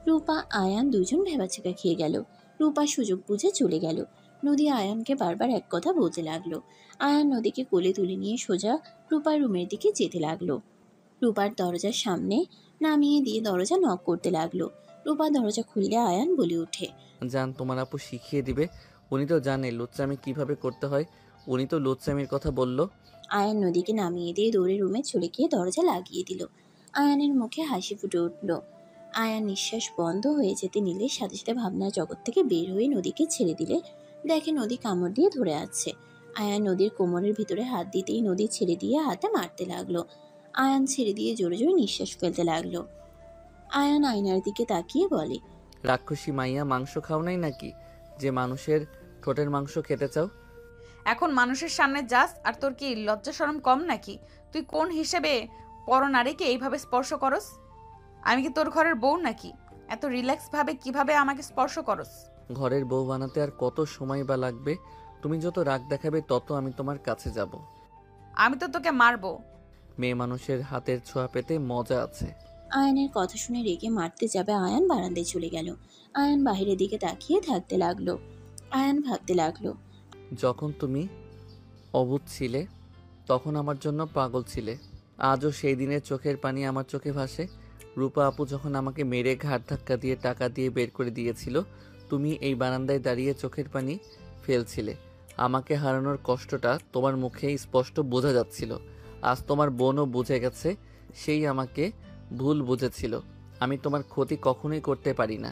রূপা আয়ান দুজন ভেবাচেকা খেয়ে গেল। রূপা সুযোগ বুঝে চলে গেল। নদী আয়ানকে বারবার এক কথা বলতে লাগলো। আয়ান নদীকে কোলে তুলে নিয়ে সোজা রূপার রুমের দিকে যেতে লাগলো। রূপার দরজার সামনে নামিয়ে দিয়ে দরজা নক করতে লাগলো। রূপা দরজা খুললে আয়ান বলে ওঠে, জান, তোমার আপু শিখিয়ে দিবে। উনি তো জানে লুচ্চামি কিভাবে করতে হয়, উনি তো লুচ্চামির কথা বলল। আয়ান নদীকে নামিয়ে দিয়ে দৌড়ে রুমে চলে গিয়ে দরজা লাগিয়ে দিল। আয়ানের মুখে হাসি ফুটে উঠল। আয়ান নিঃশ্বাস বন্ধ হয়ে যেতে নিলে সাথে সাথে ভাবনার জগৎ থেকে বের হয়ে নদীকে ছেড়ে দিলে দেখে নদী কামড় দিয়ে ধরে আছে। আয়ান নদীর কোমরের ভিতরে হাত দিতেই নদী ছেড়ে দিয়ে হাতে মারতে লাগলো। আয়ান ছেড়ে দিয়ে জোরে জোরে নিঃশ্বাস ফেলতে লাগলো। আয়ান আয়নার দিকে তাকিয়ে বলে, রাক্ষসী মাইয়া, মাংস খাও নাই নাকি যে মানুষের ঠোঁটের মাংস খেতে চাও? এখন মানুষের সামনে যাস আর তোর কি লজ্জা শরম কম নাকি? তুই কোন হিসেবে পরনারীকে এইভাবে স্পর্শ করস? আমি কি তোর ঘরের বউ নাকি? এত রিল্যাক্স ভাবে কিভাবে আমাকে স্পর্শ করস? ঘরের বউ বানাতে আর কত সময় বা লাগবে? তুমি যত রাগ দেখাবে তত আমি তোমার কাছে যাব। আমি তো তোকে মারবো। মেয়ে মানুষের হাতের ছোঁয়া পেতে মজা আছে। আয়ানের কথা শুনে রেগে মারতে যাবে আয়ান বারান্দায় চলে গেল। আয়ান বাইরের দিকে তাকিয়ে থাকতে লাগলো। আয়ান ভাবতে লাগলো, যখন তুমি অবুঝ ছিলে তখন আমার জন্য পাগল ছিলে। আজও সেই দিনের চোখের পানি আমার চোখে ভাসে। রূপা আপু যখন আমাকে মেরে ঘাট ধাক্কা দিয়ে টাকা দিয়ে বের করে দিয়েছিল, তুমি এই বারান্দায় দাঁড়িয়ে চোখের পানি ফেলছিলে। আমাকে হারানোর কষ্টটা তোমার মুখে স্পষ্ট বোঝা যাচ্ছিল। আজ তোমার বোনও বুঝে গেছে, সেই আমাকে ভুল বুঝেছিল। আমি তোমার ক্ষতি কখনোই করতে পারি না।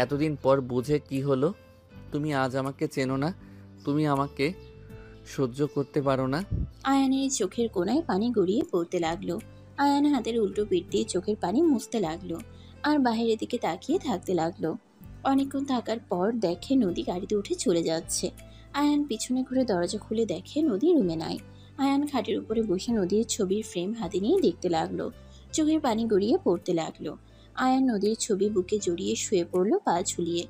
এতদিন পর বুঝে কি হলো? তুমি আজ আমাকে চেনো না, তুমি আমাকে সহ্য করতে পারো না। আয়ানের চোখের কোণায় পানি গড়িয়ে পড়তে লাগলো। আয়ান হাতের উল্টো পিঠ দিয়ে চোখের পানি মুছতে লাগলো আর বাইরের দিকে তাকিয়ে থাকতে লাগলো। অনেকক্ষণ থাকার পর দেখে নদী গাড়িতে উঠে চলে যাচ্ছে। আয়ান পিছনে ঘুরে দরজা খুলে দেখে নদী রুমে নাই। আয়ান খাটের উপরে বসে নদীর ছবির ফ্রেম হাতে নিয়ে দেখতে লাগলো। চোখের পানি গড়িয়ে পড়তে লাগলো। আয়ান নদীর ছবি বুকে জড়িয়ে শুয়ে পড়লো পা ঝুলিয়ে।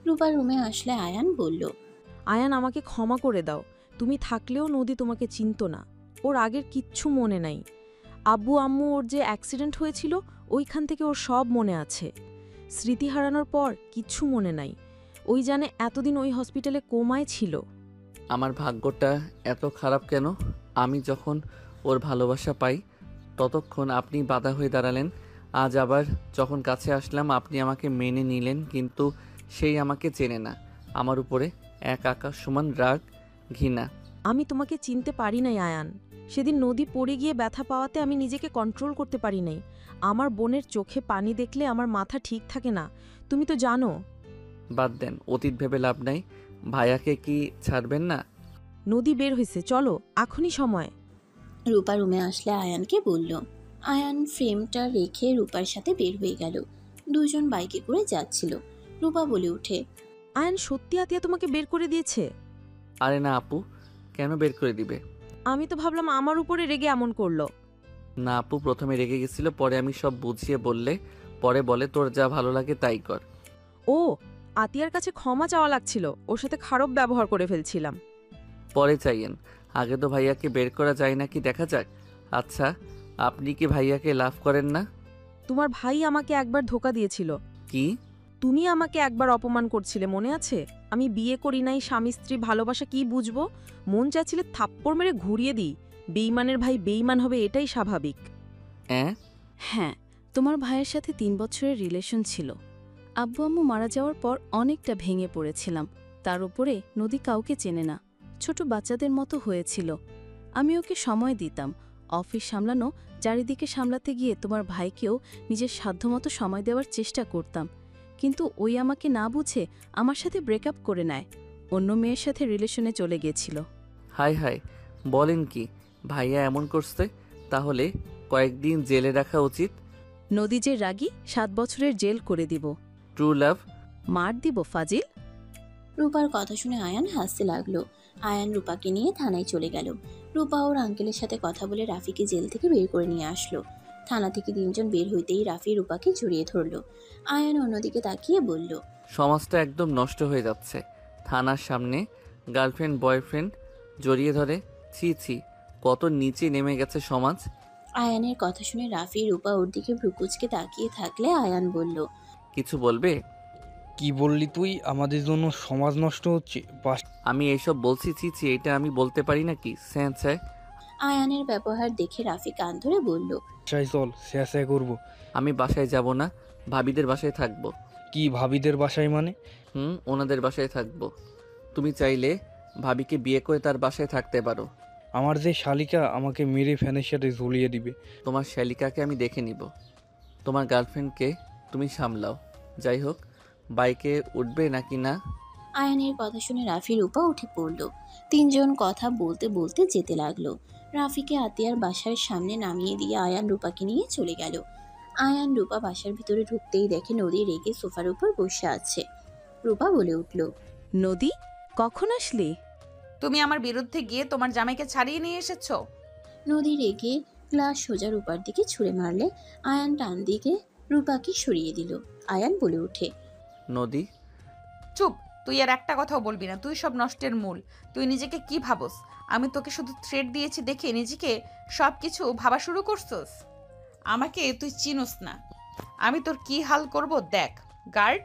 রূপা রুমে আসলে আয়ান বলল, আয়ান, আমাকে ক্ষমা করে দাও। তুমি থাকলেও নদী তোমাকে চিনতো না। ওর আগের কিচ্ছু মনে নাই। আব্বু আম্মু ওর যে অ্যাক্সিডেন্ট হয়েছিল ওইখান থেকে ওর সব মনে আছে। স্মৃতি হারানোর পর কিচ্ছু মনে নাই। ওই জানে এতদিন ওই হসপিটালে কোমায় ছিল। আমার ভাগ্যটা এত খারাপ কেন? আমি যখন ওর ভালোবাসা পাই ততক্ষণ আপনি বাধা হয়ে দাঁড়ালেন। আজ আবার যখন কাছে আসলাম আপনি আমাকে মেনে নিলেন, কিন্তু সেই আমাকে চেনে না। আমার উপরে এক আকাশ সমান রাগ, ঘৃণা। আমি তোমাকে চিনতে পারি নাই আয়ান। সেদিন নদী পড়ে গিয়ে ব্যথা পাওয়াতে আমি নিজেকে কন্ট্রোল করতে পারি নাই। আমার বোনের চোখে পানি দেখলে আমার মাথা ঠিক থাকে না, তুমি তো জানো। বাদ দেন, অতীত ভেবে লাভ নাই। ভাইয়াকে কি ছাড়বেন না? নদী বের হয়েছে, চলো, এখনই সময়। রূপা রুমে আসলে আয়ানকে বলল। আয়ান ফ্রেমটা রেখে রূপার সাথে বের হয়ে গেল। দুজন বাইকে করে যাচ্ছিল। রূপা বলে ওঠে, আয়ান সত্যি আতিয়া তোমাকে বের করে দিয়েছে? আরে না আপু, কেন বের করে দিবে? আমি তো ভাবলাম আমার উপরে রেগে এমন করলো। না আপু, প্রথমে রেগে গেছিল, পরে আমি সব বুঝিয়ে বললে পরে বলে তোর যা ভালো লাগে তাই কর। ও, আতিয়ার কাছে ক্ষমা চাওয়া লাগছিল, ওর সাথে খারাপ ব্যবহার করে ফেলছিলাম। পরে চাইয়েন, আগে তো ভাইয়াকে বের করা যায় নাকি দেখা যাক। আচ্ছা, আপনি কি ভাইয়াকে লাভ করেন না? তোমার ভাই আমাকে একবার ধোকা দিয়েছিল। কি? তুমি আমাকে একবার অপমান করছিলে, মনে আছে? আমি বিয়ে করি নাই, স্বামী স্ত্রী ভালোবাসা কি বুঝবো? মন চাচ্ছিলে থাপ্পড় মেরে ঘুরিয়ে দিই। বেইমানের ভাই বেইমান হবে, এটাই স্বাভাবিক। হ্যাঁ, তোমার ভাইয়ের সাথে 3 বছরের রিলেশন ছিল। আব্বু আম্মু মারা যাওয়ার পর অনেকটা ভেঙে পড়েছিলাম। তার উপরে নদী কাউকে চেনে না, ছোট বাচ্চাদের মতো হয়েছিল। আমি ওকে সময় দিতাম, অফিস সামলানো, চারিদিকে সামলাতে গিয়ে তোমার ভাইকেও নিজের সাধ্যমতো সময় দেওয়ার চেষ্টা করতাম। কিন্তু ওই আমাকে না বুঝে আমার সাথে ব্রেকআপ করে নেয়, অন্য মেয়ের সাথে রিলেশনে চলে গেছিল। হাই হাই, বলেন কি? ভাইয়া এমন করছে? তাহলে কয়েকদিন জেলে রাখা উচিত। নদী যে রাগী, 7 বছরের জেল করে দিব। True love? মার দিব ফাজিল। রূপার কথা শুনে আয়ান হাসতে লাগলো। আয়ান রূপাকে নিয়ে থানায় চলে গেল। রূপা ওর আঙ্কেলের সাথে কথা বলে রাফিকে জেল থেকে বের করে নিয়ে আসলো। থানা থেকে 3 জন বের হইতেই রাফি রূপাকে জড়িয়ে ধরলো। আয়ান অন্যদিকে তাকিয়ে বলল, সমাজটা একদম নষ্ট হয়ে যাচ্ছে। থানার সামনে গার্লফ্রেন্ড বয়ফ্রেন্ড জড়িয়ে ধরে, ছি ছি, কত নিচে নেমে গেছে সমাজ। আয়ানের কথা শুনে রাফি রূপা ওর দিকে ভ্রুকুচকে তাকিয়ে থাকলে আয়ান বলল, কিছু বলবে? কি বললি তুই? আমাদের জন্য সমাজ নষ্ট হচ্ছে। আমি এইসব বলছি, ছি ছি, এটা আমি বলতে পারি নাকি? স্যাঁ। আয়ানের ব্যবহার দেখে রাফি কান ধরে বলল, বাসায় চল, স্যাঁ করবো। আমি বাসায় যাব না, ভাবিদের বাসায় থাকবো। কি ভাবিদের বাসায় মানে? ওনাদের বাসায় থাকবো। তুমি চাইলে ভাবিকে বিয়ে করে তার বাসায় থাকতে পারো। আমার যে শালিকা আমাকে মেরে ফ্যানের সাথে ঝুলিয়ে দিবে। তোমার শালিকাকে আমি দেখে নিব। তোমার গার্লফ্রেন্ডকে তুমি সামলাও। যাই হোক, বাইকে উঠবে নাকি না? আয়ানের কথা শুনে রাফি রূপা উঠে পড়ল। 3 জন কথা বলতে বলতে যেতে লাগলো। রাফিকে আতিয়ার বাসার সামনে নামিয়ে দিয়ে আয়ান রূপাকে নিয়ে চলে গেল। আয়ান রূপা বাসার ভিতরে ঢুকতেই দেখে নদী রেগে সোফার উপর বসে আছে। রূপা বলে উঠল, নদী, কখন আসলি? তুমি আমার বিরুদ্ধে গিয়ে তোমার জামাইকে ছাড়িয়ে নিয়ে এসেছো। নদী রেগে গ্লাস সোজা রূপার দিকে ছুঁড়ে মারলে আয়ান টান দিকে রূপাকে সরিয়ে দিল। আয়ান বলে ওঠে, নদী? চুপ, তুই আর একটা কথাও বলবি না। তুই সব নষ্টের মূল। তুই নিজেকে কি ভাবস? আমি তোকে শুধু থ্রেট দিয়েছি দেখে নিজেকে সব কিছু ভাবা শুরু করছস। আমাকে তুই চিনোস না। আমি তোর কি হাল করব দেখ। গার্ড!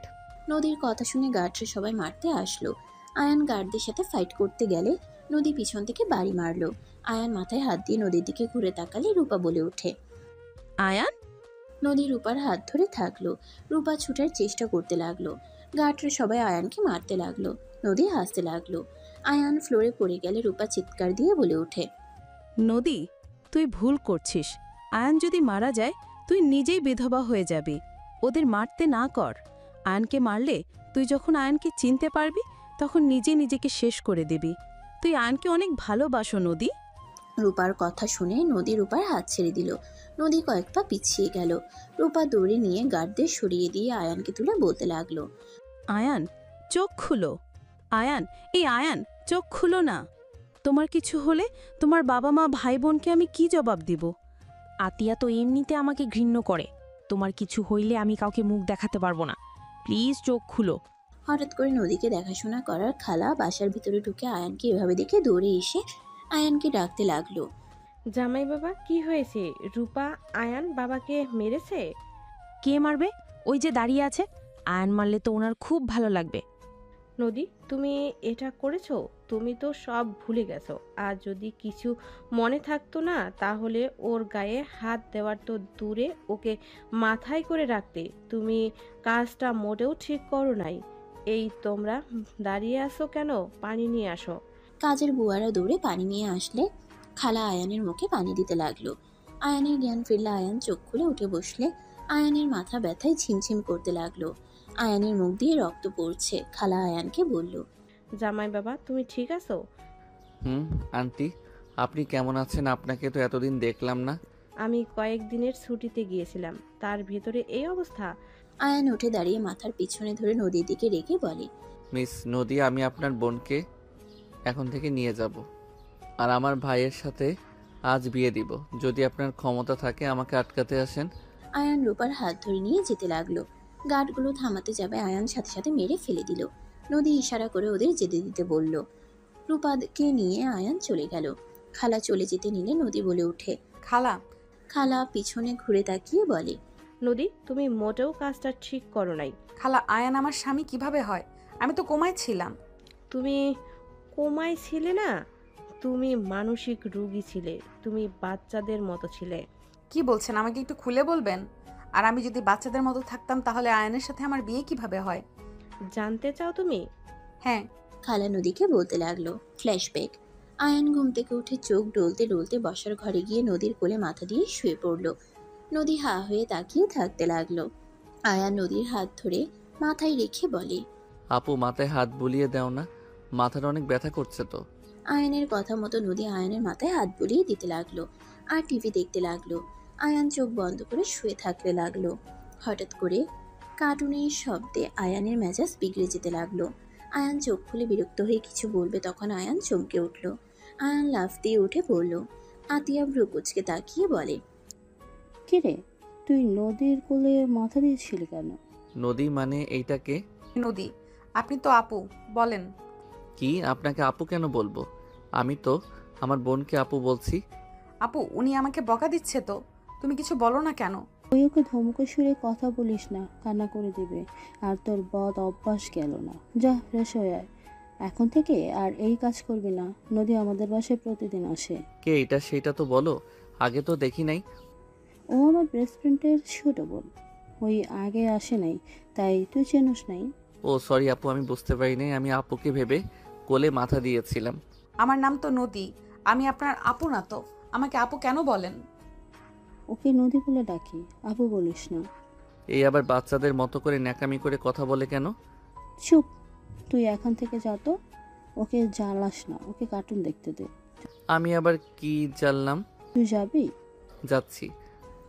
নদীর কথা শুনে গার্ডরা সবাই মারতে আসলো। আয়ান গার্ডদের সাথে ফাইট করতে গেলে নদী পিছন থেকে বাড়ি মারলো। আয়ান মাথায় হাত দিয়ে নদীর দিকে ঘুরে তাকালে রূপা বলে ওঠে, আয়ান? নদী রূপার হাত ধরে থাকলো। রূপা ছুটার চেষ্টা করতে লাগলো। গার্ডরা সবাই আয়ানকে মারতে লাগলো। নদী হাসতে লাগলো। আয়ান ফ্লোরে পড়ে গেলে রূপা চিৎকার দিয়ে বলে ওঠে, নদী, তুই ভুল করছিস। আয়ান যদি মারা যায় তুই নিজেই বিধবা হয়ে যাবি। ওদের মারতে না কর। আয়ানকে মারলে তুই যখন আয়ানকে চিনতে পারবি তখন নিজে নিজেকে শেষ করে দিবি। তুই আয়ানকে অনেক ভালোবাসো নদী। রূপার কথা শুনে নদী রূপার হাত ছেড়ে দিল। নদী কয়েক পা পিছিয়ে গেল। রূপা দৌড়ে নিয়ে গার্ডদের সরিয়ে দিয়ে আয়ানকে তুলে বলতে লাগলো, আয়ান, চোখ খুলো। আয়ান, এই আয়ান, চোখ খুলো না। তোমার কিছু হলে তোমার বাবা মা ভাই বোনকে আমি কি জবাব দিব? আতিয়া তো এমনিতে আমাকে ঘৃণ্য করে। তোমার কিছু হইলে আমি কাউকে মুখ দেখাতে পারবো না। প্লিজ চোখ খুলো। হঠাৎ করে নদীকে দেখাশোনা করার খালা বাসার ভিতরে ঢুকে আয়ানকে এভাবে দেখে দৌড়ে এসে আয়ানকে ডাকতে লাগলো, জামাই বাবা, কি হয়েছে? রূপা আয়ান বাবাকে মেরেছে? কে মারবে? ওই যে দাঁড়িয়ে আছে, আয়ন মারলে তো ওনার খুব ভালো লাগবে। নদী, তুমি এটা করেছো? তুমি তো সব ভুলে গেছো। আর যদি কিছু মনে থাকতো না, তাহলে ওর গায়ে হাত দেওয়ার তো দূরে, ওকে মাথায় করে রাখতে। তুমি কাজটা মোটেও ঠিক করো নাই। এই তোমরা দাঁড়িয়ে আসো কেন? পানি নিয়ে আসো। কাজের বুয়ারা দৌড়ে পানি নিয়ে আসলে খালা আয়ানের মুখে পানি দিতে লাগলো। আয়ানের জ্ঞান ফিরলে আয়ান চোখ খুলে উঠে বসলে আয়ানের মাথা ব্যথায় ঝিমঝিম করতে লাগলো। আয়ানের মুখ দিয়ে রক্ত পড়ছে। খালা আয়ানকে বলল, জামাই বাবা, তুমি ঠিক আছো? আন্টি, আপনি কেমন আছেন? আপনাকে তো এতদিন দেখলাম না। আমি কয়েকদিনের ছুটিতে গিয়েছিলাম, তার ভিতরে এই অবস্থা। আয়ান উঠে দাঁড়িয়ে মাথার পিছনে ধরে নদীর দিকে রেখে বলে, মিস নদী, আমি আপনার বোনকে এখন থেকে নিয়ে যাব, আর আমার ভাইয়ের সাথে আজ বিয়ে দিব। যদি আপনার ক্ষমতা থাকে আমাকে আটকাতে আসেন। আয়ান রূপার হাত ধরে নিয়ে যেতে লাগলো। গার্ডগুলো থামাতে যাবে, আয়ান সাথে সাথে মেরে ফেলে দিল। নদী ইশারা করে ওদের যেতে দিতে বলল। রূপাকে নিয়ে আয়ান চলে গেল। খালা চলে যেতে নিলে নদী বলে ওঠে, খালা। খালা পিছনে ঘুরে তাকিয়ে বলে, নদী, তুমি মোটেও কাজটা ঠিক করো নাই। খালা, আয়ান আমার স্বামী কিভাবে হয়? আমি তো কোমায় ছিলাম। তুমি কোমায় ছিলে না, তুমি মানসিক রোগী ছিলে। তুমি বাচ্চাদের মতো ছিলে। কি বলছেন? আমাকে একটু খুলে বলবেন? আর আমি যদি বাচ্চাদের মতো থাকতাম তাহলে আয়ানের সাথে আমার বিয়ে কিভাবে হয়? জানতে চাও তুমি? হ্যাঁ। খালা নদীকে বলতে লাগলো। ফ্ল্যাশব্যাক। আয়ান ঘুম থেকে উঠে চোখ ডলতে ডলতে বসার ঘরে গিয়ে নদীর কোলে মাথা দিয়ে শুয়ে পড়ল। নদী হা হয়ে তাকিয়ে থাকতে লাগলো। আয়ান নদীর হাত ধরে মাথায় রেখে বলে, আপু, মাথায় হাত বুলিয়ে দাও না, মাথাটা অনেক ব্যথা করছে তো। আয়ানের কথা মতো নদী আয়ানের মাথায় হাত বুলিয়ে দিতে লাগলো আর টিভি দেখতে লাগলো। আয়ান চোখ বন্ধ করে শুয়ে থাকতে লাগলো। হঠাৎ করে কার্টুনের শব্দে আয়ানের মেজাজ বিগড়ে যেতে লাগলো। আয়ান চোখ খুলে বিরক্ত হয়ে কিছু বলবে, তখন আয়ান চমকে উঠল। আয়ান লাফ দিয়ে উঠে পড়ল। আতিয়া ভ্রুকুচকে তাকিয়ে বলে, কিরে, তুই নদীর কোলে মাথা দিয়েছিলি কেন? নদী মানে এইটাকে? নদী, আপনি তো আপু, বলেন। কি, আপনাকে আপু কেন বলবো? আমি তো আমার বোনকে আপু বলছি। আপু, উনি আমাকে বকা দিচ্ছে তো, তুমি কিছু বলো না কেন? তুই ওকে ধমকে সুরে কথা বলিস না, কান্না করে দিবে। আর তোর বদ অভ্যাস গেল না। যা, ফ্রেশ হয়ে আয়। এখন থেকে আর এই কাজ করবি না। নদী আমাদের বাসায় প্রতিদিন আসে। কে এটা সেটা তো বলো, আগে তো দেখি নাই। ও আমার বেস্ট ফ্রেন্ডের ছোট বোন। ওই আগে আসে নাই, তাই তুই চেনস নাই। ও সরি আপু, আমি বুঝতে পারি নাই। আমি আপুকে ভেবে কোলে মাথা দিয়েছিলাম। আমার নাম তো নদী, আমি আপনার আপু না তো, আমাকে আপু কেন বলেন? ওকে নদী বলে ডাকি, আপু বলিস না। এই আবার বাচ্চাদের মতো করে ন্যাকামি করে কথা বলে কেন? চুপ, তুই এখান থেকে যা তো। ওকে জ্বালাস না, ওকে কার্টুন দেখতে দে। আমি আবার কি জানলাম? তুই যাবি? যাচ্ছি।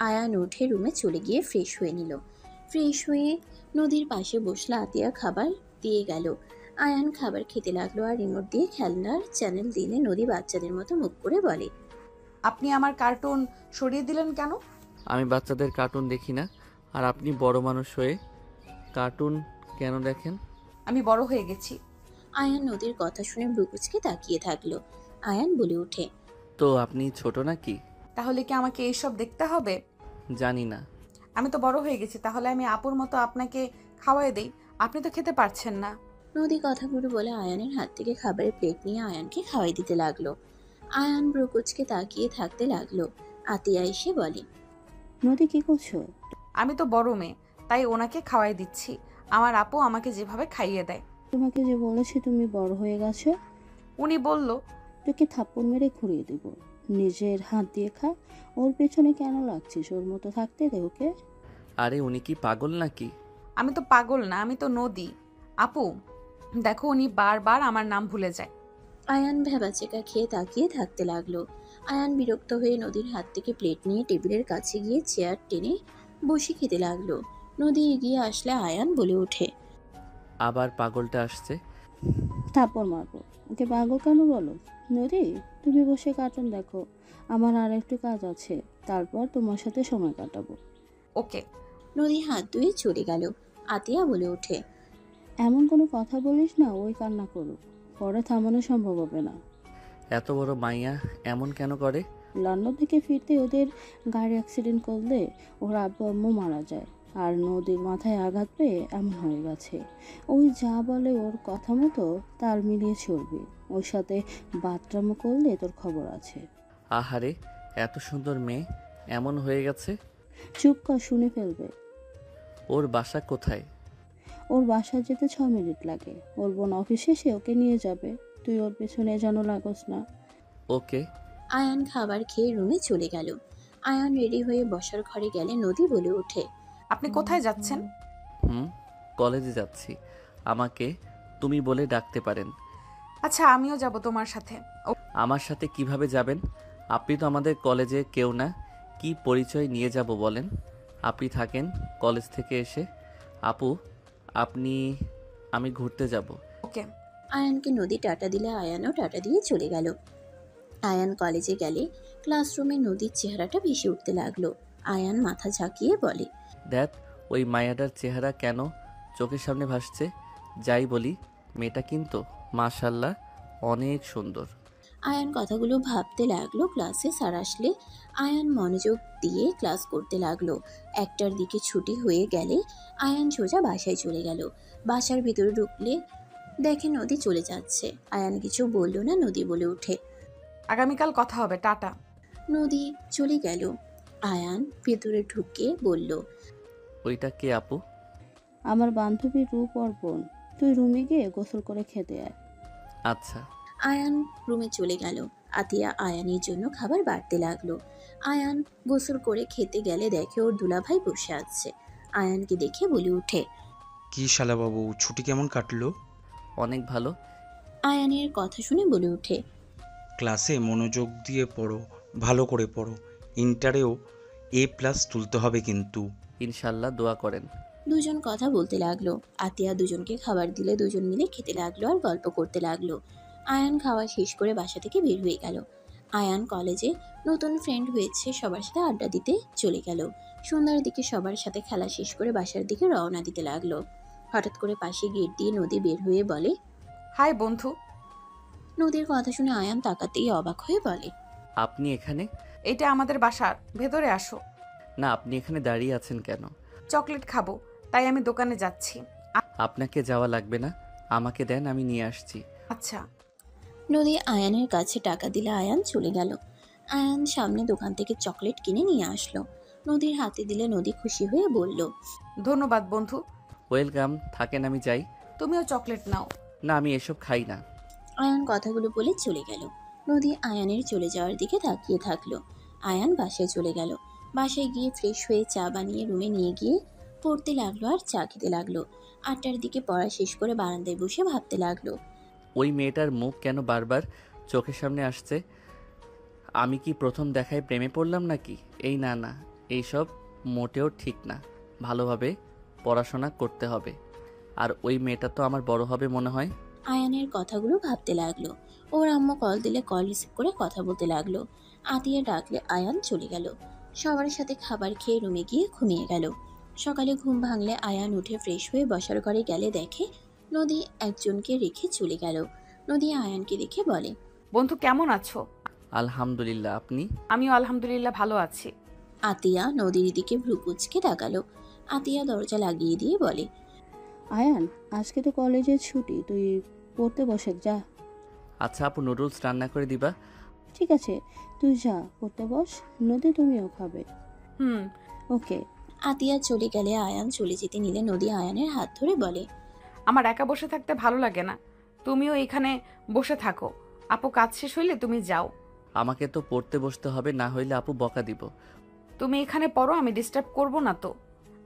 আয়ান উঠে রুমে চলে গিয়ে ফ্রেশ হয়ে নিল। ফ্রেশ হয়ে নদীর পাশে বসলে আতিয়া খাবার দিয়ে গেল। আয়ান খাবার খেতে লাগলো আর রিমোট দিয়ে খেলনার চ্যানেল দিনে নদী বাচ্চাদের মতো মুখ করে বলে, আপনি আমার কার্টুন সরিয়ে দিলেন কেন? আমি বাচ্চাদের কার্টুন দেখি না। আর আপনি বড় মানুষ হয়ে কার্টুন কেন দেখেন? আমি বড় হয়ে গেছি। আয়ান নদীর কথা শুনে ব্রুকুচকে তাকিয়ে থাকলো। আয়ান বলে ওঠে, তো আপনি ছোট নাকি? তাহলে কি আমাকে এইসব দেখতে হবে? জানি না। আমি তো বড় হয়ে গেছি, তাহলে আমি আপুর মতো আপনাকে খাওয়াই দেই। আপনি তো খেতে পারছেন না। নদী কথাগুলো বলে আয়ানের হাত থেকে খাবারের প্লেট নিয়ে আয়ানকে খাওয়াই দিতে লাগলো। আয়ান ব্রুকুচকে তাকিয়ে থাকতে লাগলো। আতিয়া এসে বলে, নদী কি করছো? আমি তো বড় মেয়ে, তাই ওনাকে খাওয়াই দিচ্ছি। আমার আপু আমাকে যেভাবে খাইয়ে দেয়। তোমাকে যে বলেছি তুমি বড় হয়ে গেছো। উনি বলল, তোকে থাপ্পড় মেরে ঘুরিয়ে দেব। নিজের হাত দিয়ে খা। ওর পেছনে কেন লাগছিস? ওর মতো থাকতে দে ওকে। আরে উনি কি পাগল নাকি? আমি তো পাগল না, আমি তো নদী। আপু দেখো, উনি বারবার আমার নাম ভুলে যায়। আয়ান ভেবাচেকা খেয়ে তাকিয়ে থাকতে লাগলো। আয়ান বিরক্ত হয়ে নদীর হাত থেকে প্লেট নিয়ে টেবিলের কাছে গিয়ে চেয়ার টেনে বসে খেতে লাগলো। নদী এগিয়ে আসলে আয়ান বলে ওঠে, আবার পাগলটা আসছে। থাপ্পড় মারবো। ওকে পাগল কেন বলো? নদী, তুমি বসে কার্টুন দেখো। আমার আর একটু কাজ আছে, তারপর তোমার সাথে সময় কাটাবো। ওকে। নদী হাত ধুয়ে চলে গেল। আতিয়া বলে ওঠে, এমন কোনো কথা বলিস না ওই কান্না করুক, পরে থামানো সম্ভব হবে না। এত বড় মাইয়া এমন কেন করে? লন্ডন থেকে ফিরতে ওদের গাড়ি অ্যাক্সিডেন্ট করলে ওর আব্বু আম্মু মারা যায়। আর নদীর মাথায় আঘাত পেয়ে এমন হয়ে গেছে। ওই যা বলে ওর কথা মতো তাল মিলিয়ে চলবি। ওর সাথে বাতরামো করলে তোর খবর আছে। আহারে, এত সুন্দর মেয়ে এমন হয়ে গেছে। চুপ কর, শুনে ফেলবে। ওর বাসা কোথায়? ওর বাসায় যেতে 6 মিনিট লাগে। ওর বোন অফিস শেষে ওকে নিয়ে যাবে। তুই ওর পেছনে যেন লাগোস না। ওকে। আয়ান খাবার খেয়ে রুমে চলে গেল। আয়ান রেডি হয়ে বসার ঘরে গেলে নদী বলে ওঠে, আপনি কোথায় যাচ্ছেন? কলেজে যাচ্ছি। আমাকে তুমি বলে ডাকতে পারেন। আচ্ছা, আমিও যাব তোমার সাথে। আমার সাথে কিভাবে যাবেন? আপনি তো আমাদের কলেজে কেউ না। কি পরিচয় নিয়ে যাব বলেন? আপনি থাকেন কলেজ থেকে এসে। আপু, আমি ঘুরতে যাব। ওকে। আয়ানকে নদী টাটা দিলে আয়ানও টাটা দিয়ে চলে গেল। আয়ান কলেজে গেলে ক্লাসরুমে নদীর চেহারাটা ভেসে উঠতে লাগলো। আয়ান মাথা ঝাঁকিয়ে বলে, দেখ, ওই মায়াটার চেহারা কেন চোখের সামনে ভাসছে। যাই বলি, মেয়েটা কিন্তু মাশাল্লাহ অনেক সুন্দর। আয়ান কথাগুলো ভাবতে লাগলো। ক্লাসে স্যার আসলে আয়ান মনোযোগ দিয়ে ক্লাস করতে লাগলো। 1টার দিকে ছুটি হয়ে গেলে আয়ান সোজা বাসায় চলে গেল। বাসার ভিতরে ঢুকলে দেখে নদী চলে যাচ্ছে। আয়ান কিছু বলল না। নদী বলে ওঠে, আগামীকাল কথা হবে, টাটা। নদী চলে গেল। আয়ান ভেতরে ঢুকে বলল, ওইটা কে আপু? আমার বান্ধবী রূপ ওর বোন। তুই রুমে গিয়ে গোসল করে খেতে আয়। আচ্ছা। আয়ান রুমে চলে গেল। আতিয়া আয়ানের জন্য খাবার বাড়তে লাগলো। আয়ান গোসল করে খেতে গেলে দেখে ওর দুলাভাই বসে আছে। আয়ানকে দেখে বলে ওঠে, কি শালা বাবু, ছুটি কেমন কাটলো? অনেক ভালো। আয়ানের কথা শুনে বলে ওঠে, ক্লাসে মনোযোগ দিয়ে পড়ো, ভালো করে পড়ো। ইন্টারেও A+ তুলতে হবে কিন্তু। ইনশাল্লাহ, দোয়া করেন। দুজন কথা বলতে লাগলো। আতিয়া দুজনকে খাবার দিলে দুজন মিলে খেতে লাগলো আর গল্প করতে লাগলো। আয়ান খাওয়া শেষ করে বাসা থেকে বের হয়ে গেল। আয়ান কলেজে নতুন ফ্রেন্ড হয়েছে, সবার সাথে আড্ডা দিতে চলে গেল। সন্ধ্যার দিকে সবার সাথে খেলা শেষ করে বাসার দিকে রওনা দিতে লাগলো। হঠাৎ করে পাশে গেট দিয়ে নদী বের হয়ে বলে, হাই বন্ধু। নদীর কথা শুনে আয়ান তাকাতেই অবাক হয়ে বলে, আপনি এখানে? এটা আমাদের বাসার, ভেতরে আসো। না, আপনি এখানে দাঁড়িয়ে আছেন কেন? চকলেট খাবো, তাই আমি দোকানে যাচ্ছি। আপনাকে যাওয়া লাগবে না, আমাকে দেন, আমি নিয়ে আসছি। আচ্ছা। নদী আয়ানের কাছে টাকা দিলে আয়ান চলে গেল। আয়ান সামনে দোকান থেকে চকলেট কিনে নিয়ে আসলো। নদীর হাতে দিলে নদী খুশি হয়ে বলল, ধন্যবাদ বন্ধু। ওয়েলকাম, থাকেন, আমি যাই। তুমিও চকলেট নাও। না, আমি এসব খাই না। আয়ান কথাগুলো বলে চলে গেল। নদী আয়ানের চলে যাওয়ার দিকে তাকিয়ে থাকলো। আয়ান বাসায় চলে গেল। বাসায় গিয়ে ফ্রেশ হয়ে চা বানিয়ে রুমে নিয়ে গিয়ে পড়তে লাগলো আর চা খেতে লাগলো। 8টার দিকে পড়া শেষ করে বারান্দায় বসে ভাবতে লাগলো, ওই মেয়েটার মুখ কেন বারবার চোখের সামনে আসছে? আমি কি প্রথম দেখায় প্রেমে পড়লাম নাকি? না, এইসব মোটেও ঠিক না। ভালোভাবে পড়াশোনা করতে হবে। আর ওই মেয়েটা তো আমার বড় হবে মনে হয়। আয়ানের কথাগুলো ভাবতে লাগলো। ওর আম্মু কল দিলে কল রিসিভ করে কথা বলতে লাগলো। আতিয়া ডাকলে আয়ান চলে গেল। সবার সাথে খাবার খেয়ে রুমে গিয়ে ঘুমিয়ে গেল। সকালে ঘুম ভাঙলে আয়ান উঠে ফ্রেশ হয়ে বসার ঘরে গেলে দেখে নদী একজনকে রেখে চলে গেল। নদী আয়ানকে দেখে বলে, বন্ধু কেমন আছো? আলহামদুলিল্লাহ, আপনি? আমিও আলহামদুলিল্লাহ ভালো আছি। আতিয়া নদীর দিকে ভ্রু কুঁচকে তাকালো। আতিয়া দরজা লাগিয়ে দিয়ে বলে, আয়ান, আজকে তো কলেজের ছুটি, তুই পড়তে বসে যা। আচ্ছা আপু, নুডলস রান্না করে দিবা? ঠিক আছে, তুই যা, পড়তে বস। নদী তুমিও খাবে। ওকে। আতিয়া চলে গেলে আয়ান চলে যেতে নিলে নদী আয়ানের হাত ধরে বলে, আমার একা বসে থাকতে ভালো লাগে না, তুমিও এখানে বসে থাকো। আপু কাজ শেষ হইলে তুমি যাও। আমাকে তো পড়তে বসতে হবে, না হইলে আপু বকা দিব। তুমি এখানে পড়ো, আমি ডিস্টার্ব করব না তো,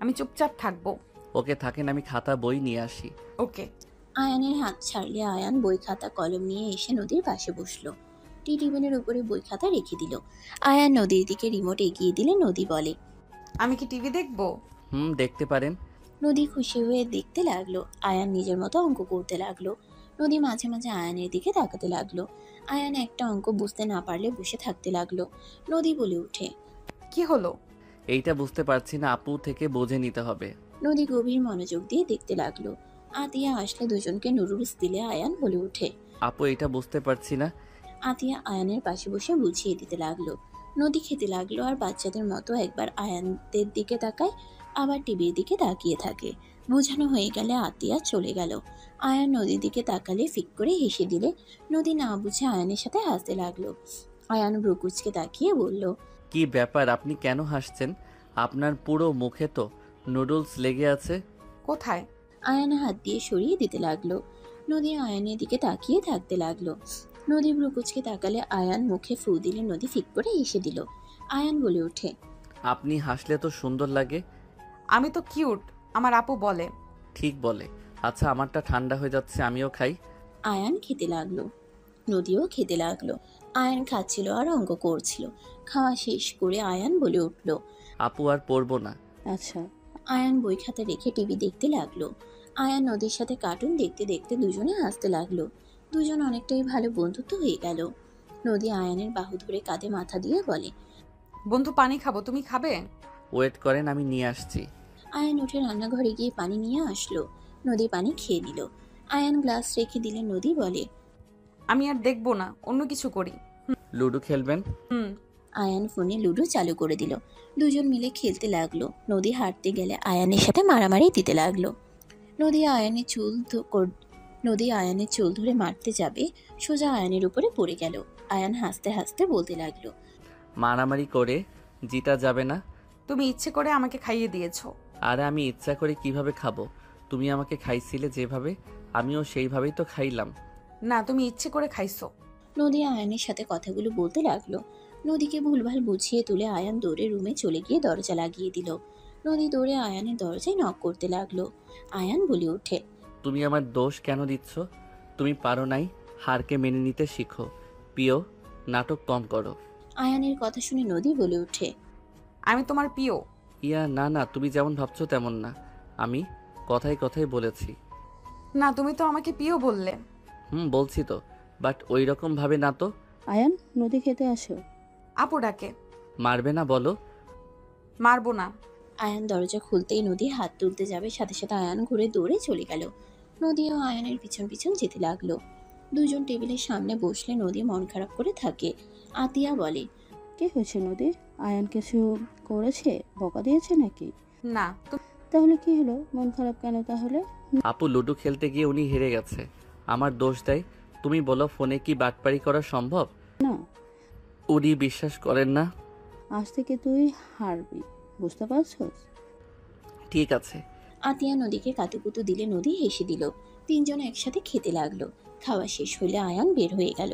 আমি চুপচাপ থাকবো। ওকে, থাকেন, আমি খাতা বই নিয়ে আসি। ওকে। আয়ানের হাত ছাড়লে আয়ান বই খাতা কলম নিয়ে এসে নদীর পাশে বসলো। টি টেবিলের উপরে বই খাতা রেখে দিল। আয়ান নদীর দিকে রিমোট এগিয়ে দিলে নদী বলে, আমি কি টিভি দেখবো? দেখতে পারেন। নদী খুশি হয়ে দেখতে লাগলো। আয়ান নিজের মতো অঙ্ক করতে লাগলো। নদী মাঝে মাঝে আয়ানের দিকে তাকাতে লাগলো। আয়ান একটা অঙ্ক বুঝতে না পারলে বসে থাকতে লাগলো। নদী বলে উঠে, কি হলো? এইটা বুঝতে পারছি না, আপু থেকে বুঝে নিতে হবে। নদী গভীর মনোযোগ দিয়ে দেখতে লাগলো। আতিয়া আসলে দুজনকে নুডলস দিলে আয়ান বলে উঠে, আপু এইটা বুঝতে পারছি না। আতিয়া আয়ানের পাশে বসে বুঝিয়ে দিতে লাগলো। নদী খেতে লাগলো আর বাচ্চাদের মতো একবার আয়ানদের দিকে তাকায়। আবার টিভির দিকে তাকিয়ে থাকে। বোঝানো হয়ে গেলে আতিয়া চলে গেল। আয়ান নদীর দিকে তাকালে ফিক করে হেসে দিলে নদী না বুঝে আয়ানের সাথে হাসতে লাগলো। আয়ান ব্রুকুচকে তাকিয়ে বলল, কি ব্যাপার, আপনি কেন হাসছেন? আপনার পুরো মুখে তো নুডলস লেগে আছে। কোথায়? আয়ান হাত দিয়ে সরিয়ে দিতে লাগলো। নদী আয়ানের দিকে তাকিয়ে থাকতে লাগলো। নদী ব্রুকুচকে তাকালে আয়ান মুখে ফু দিলে নদী ফিক করে হেসে দিল। আয়ান বলে ওঠে, আপনি হাসলে তো সুন্দর লাগে। আমি তো কিউট, আমার আপু বলে। ঠিক বলে। আচ্ছা, আমারটা ঠান্ডা হয়ে যাচ্ছে, আমিও খাই। আয়ান খেতে লাগলো। নদীও খেতে লাগলো। আয়ান খাচ্ছিল আর অঙ্ক করছিল। খাওয়া শেষ করে আয়ান বলে উঠল, আপু আর পড়বো না। আচ্ছা। আয়ান বই খাতা রেখে টিভি দেখতে লাগলো। আয়ান নদীর সাথে কার্টুন দেখতে দেখতে দুজনে হাসতে লাগলো। দুজন অনেকটাই ভালো বন্ধুত্ব হয়ে গেল। নদী আয়ানের বাহু ধরে কাঁধে মাথা দিয়ে বলে, বন্ধু পানি খাবো, তুমি খাবে? ওয়েট করেন, আমি নিয়ে আসছি। আয়ান উঠে রান্নাঘরে গিয়ে পানি নিয়ে আসলো। নদী পানি খেয়ে নিল। আয়ান গ্লাস রেখে দিলে নদী বলে, আমি আর দেখবো না, অন্য কিছু করি। লুডো খেলবেন? হুম। আয়ান ফোনে লুডো চালু করে দিল। দুজন মিলে খেলতে লাগলো। নদী হাঁটতে গেলে আয়ানের সাথে মারামারি দিতে লাগলো। নদী আয়ানের চুল ধরে মারতে যাবে, সোজা আয়ানের উপরে পড়ে গেল। আয়ান হাসতে হাসতে বলতে লাগলো, মারামারি করে জিতা যাবে না। তুমি ইচ্ছে করে আমাকে খাইয়ে দিয়েছো। আরে আমি ইচ্ছা করে কিভাবে খাবো? তুমি আমাকে খাইছিলে যেভাবে, আমিও সেইভাবেই তো খাইলাম। না, তুমি ইচ্ছে করে খাইছো। নদী আয়ানের সাথে কথাগুলো বলতে লাগলো। নদীকে ভুলভাল বুঝিয়ে তুলে আয়ান দৌড়ে রুমে চলে গিয়ে দরজা লাগিয়ে দিল। নদী দৌড়ে আয়ানের দরজায় নক করতে লাগলো। আয়ান বলে ওঠে, তুমি আমার দোষ কেন দিচ্ছ? তুমি পারো নাই, হারকে মেনে নিতে শিখো। প্রিয়, নাটক কম করো। আয়ানের কথা শুনে নদী বলে ওঠে, আমি তোমার প্রিয়। ইয়া না না, তুমি যেমন ভাবছো তেমন না। আমি কথায় কথায় বলেছি। না, তুমি তো আমাকে প্রিয় বললে। বলছি তো, বাট ওই রকম ভাবে না তো। আয়ান, নদী খেতে আসো। আপু ডাকে। মারবে না বলো? মারবো না। আয়ান দরজা খুলতেই নদী হাত তুলতে যাবে, সাথে সাথে আয়ান ঘুরে দৌড়ে চলে গেল। নদীও আয়ানের পিছন পিছন যেতে লাগলো। দুজন টেবিলের সামনে বসলে নদী মন খারাপ করে থাকে। আতিয়া বলে, কি হয়েছে নদী? আয়ান কিছু করেছে? বকা দিয়েছে নাকি? না। তাহলে কি হলো? মন খারাপ কেন তাহলে? আপু লুডো খেলতে গিয়ে উনি হেরে গেছে, আমার দোষ দেয়। তুমি বলো, ফোনে কি বাটপারি করা সম্ভব? না। উনি বিশ্বাস করেন না। আজ থেকে তুই হারবি, বুঝতে পারছস? ঠিক আছে। আতিয়া নদীকে কাতুকুতু দিলে নদী হেসে দিল। তিনজন একসাথে খেতে লাগলো। খাওয়া শেষ হলে আয়ান বের হয়ে গেল।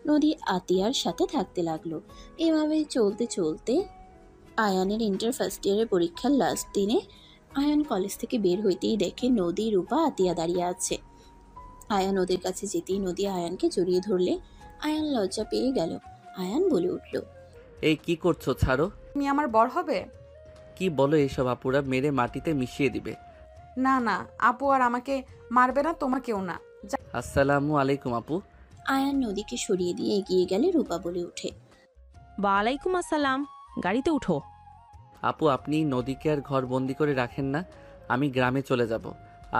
নদী আতিয়ার সাথে থাকতে লাগলো। এভাবে চলতে চলতে আয়ানের ইন্টার ফার্স্ট ইয়ারের পরীক্ষার লাস্ট দিনে আয়ান কলেজ থেকে বের হইতেই দেখে নদী, রূপা, আতিয়া দাঁড়িয়ে আছে। আয়ান ওদের কাছে যেতেই নদী আয়ানকে জড়িয়ে ধরলে আয়ান লজ্জা পেয়ে গেল। আয়ান বলে উঠল, এই কি করছো, ছাড়ো। তুমি আমার বর হবে? কি বলো এসব? আপুরা মেরে মাটিতে মিশিয়ে দিবে। না না, আপু আর আমাকে মারবে না, তোমাকেও না। আসসালামু আলাইকুম আপু। আয়ান নদীকে সরিয়ে দিয়ে এগিয়ে গেলে রূপা বলে ওঠে, ওয়ালাইকুম আসসালাম, গাড়িতে উঠো। আপু আপনি নদীকে আর ঘর বন্দি করে রাখেন না। আমি গ্রামে চলে যাব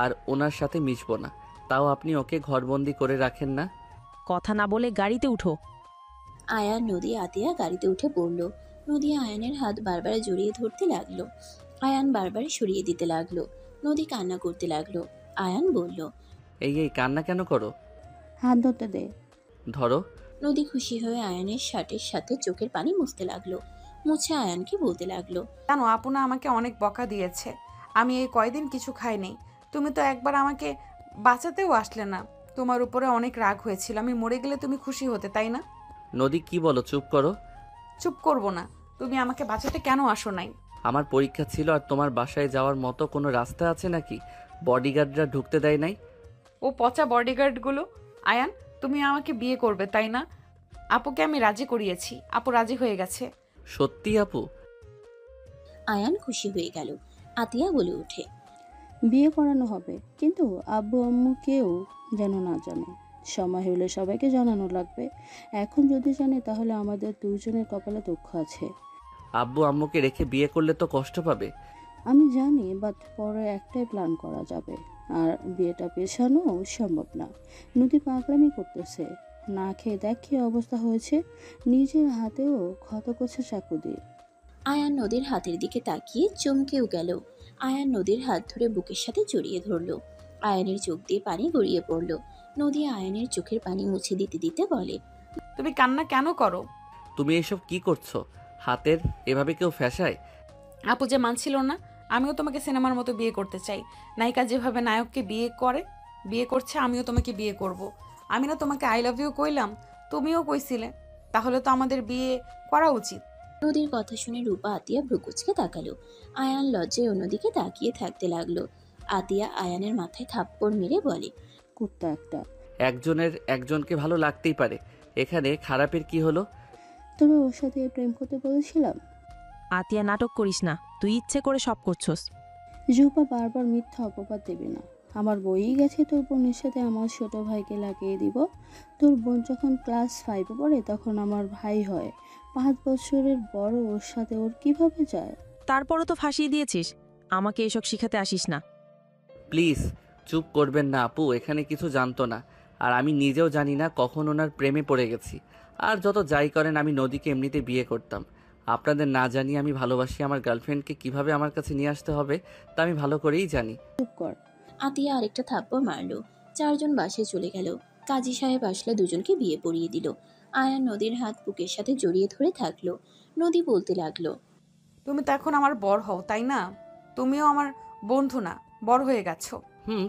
আর ওনার সাথে মিশবো না, তাও আপনি ওকে ঘরবন্দি করে রাখেন না। কথা না বলে গাড়িতে উঠো। আয়ান, নদী, আতিয়া গাড়িতে উঠে পড়ল। নদী আয়ানের হাত বারবার জড়িয়ে ধরতে লাগলো। আয়ান বারবার সরিয়ে দিতে লাগলো। নদী কান্না করতে লাগলো। আয়ান বলল, এই কান্না কেন করো? হাত ধরতে দে। ধরো। নদী খুশি হয়ে আয়ানের শার্টের সাথে চোখের পানি মুছতে লাগলো। মুছে আয়ানকে বলতে লাগলো, জানো আপু না আমাকে অনেক বকা দিয়েছে। আমি এই কয়দিন কিছু খাইনি। তুমি তো একবার আমাকে বাঁচাতেও আসলে না। তোমার উপরে অনেক রাগ হয়েছিল। আমি মরে গেলে তুমি খুশি হতে, তাই না? নদী কি বলো, চুপ করো। চুপ করবো না। তুমি আমাকে বাঁচাতে কেন আসো নাই? আমার পরীক্ষা ছিল আর তোমার বাসায় যাওয়ার মতো কোনো রাস্তা আছে নাকি? বডিগার্ডরা ঢুকতে দেয় নাই। ও পচা বডিগার্ডগুলো। আয়ান, তুমি আমাকে বিয়ে করবে, তাই না? আপুকে আমি রাজি করিয়েছি, আপু রাজি হয়ে গেছে। সত্যি আপু? আয়ান খুশি হয়ে গেল। আতিয়া বলে ওঠে, বিয়ে করানো হবে, কিন্তু আব্বু আম্মু কেউ যেন না জানে। সময় হলে সবাইকে জানানো লাগবে। এখন যদি জানে তাহলে আমাদের দুজনের কপালে দুঃখ আছে। আব্বু আম্মুকে রেখে বিয়ে করলে তো কষ্ট পাবে। আমি জানি, বাট পরে একটাই প্ল্যান করা যাবে। আর বিয়েটা পেছানো সম্ভব না। নদী পাগলামি করতেছে। না খেয়ে দেখ কি অবস্থা হয়েছে, নিজের হাতেও ক্ষত করছে চাকু দিয়ে। আয়ান নদীর হাতের দিকে তাকিয়ে চমকেও গেল। আয়ান নদীর হাত ধরে বুকের সাথে জড়িয়ে ধরল। আয়ানের চোখ দিয়ে পানি গড়িয়ে পড়ল। নদী আয়ানের চোখের পানি মুছে দিতে দিতে বলে, তুমি কান্না কেন করো? তুমি এসব কি করছো? হাতের এভাবে কেউ ফ্যাসায়? আপু যে মানছিল না, আমিও তোমাকে সিনেমার মতো বিয়ে করতে চাই। নায়িকা যেভাবে নায়ককে বিয়ে করছে, আমিও তোমাকে বিয়ে করব। আমি না তোমাকে আই লাভ ইউ কইলাম, তুমিও কইছিলে, তাহলে তো আমাদের বিয়ে করা উচিত। নদীর কথা শুনে রূপা আতিয়া ভ্রুকুচকে তাকালো। আয়ান লজ্জায় অন্যদিকে তাকিয়ে থাকতে লাগলো। আতিয়া আয়ানের মাথায় থাপ্পড় মেরে বলে, কুত্তা একটা। একজনের একজনকে ভালো লাগতেই পারে, এখানে খারাপের কি হলো? তবে ওর সাথে প্রেম করতে বলেছিলাম। আতিয়া নাটক করিস না, তুই ইচ্ছে করে সব করছস। রূপা বারবার মিথ্যা অপবাদ দেবে না। আমার বইই গেছে তোর বোনের সাথে আমার ছোট ভাইকে লাগিয়ে দিব। তোর বোন যখন ক্লাস 5-এ পড়ে তখন আমার ভাই হয়। 5 বছরের বড়, ওর সাথে ওর কিভাবে যায়? তারপরও তো ফাঁসিয়ে দিয়েছিস। আমাকে এসব শিখাতে আসিস না। প্লিজ চুপ করবেন না আপু, এখানে কিছু জানতো না। আর আমি নিজেও জানি না কখন ওনার প্রেমে পড়ে গেছি। আর যত যাই করেন, আমি নদীকে এমনিতে বিয়ে করতাম। আপনাদের না জানিয়ে আমি ভালোবাসি আমার গার্লফ্রেন্ডকে কিভাবে আমার কাছে নিয়ে আসতে হবে তা আমি ভালো করেই জানি। চুপ কর। আতিয়া আরেকটা থাপ্পড় মারলো। 4 জন বাসে চলে গেল। কাজী সাহেব আসলে দুজনকে বিয়ে পড়িয়ে দিল। আয়ান নদীর হাত বুকের সাথে জড়িয়ে ধরে থাকলো। নদী বলতে লাগলো, তুমি তো এখন আমার বর হও, তাই না? তুমিও আমার বন্ধু না, বর হয়ে গেছো।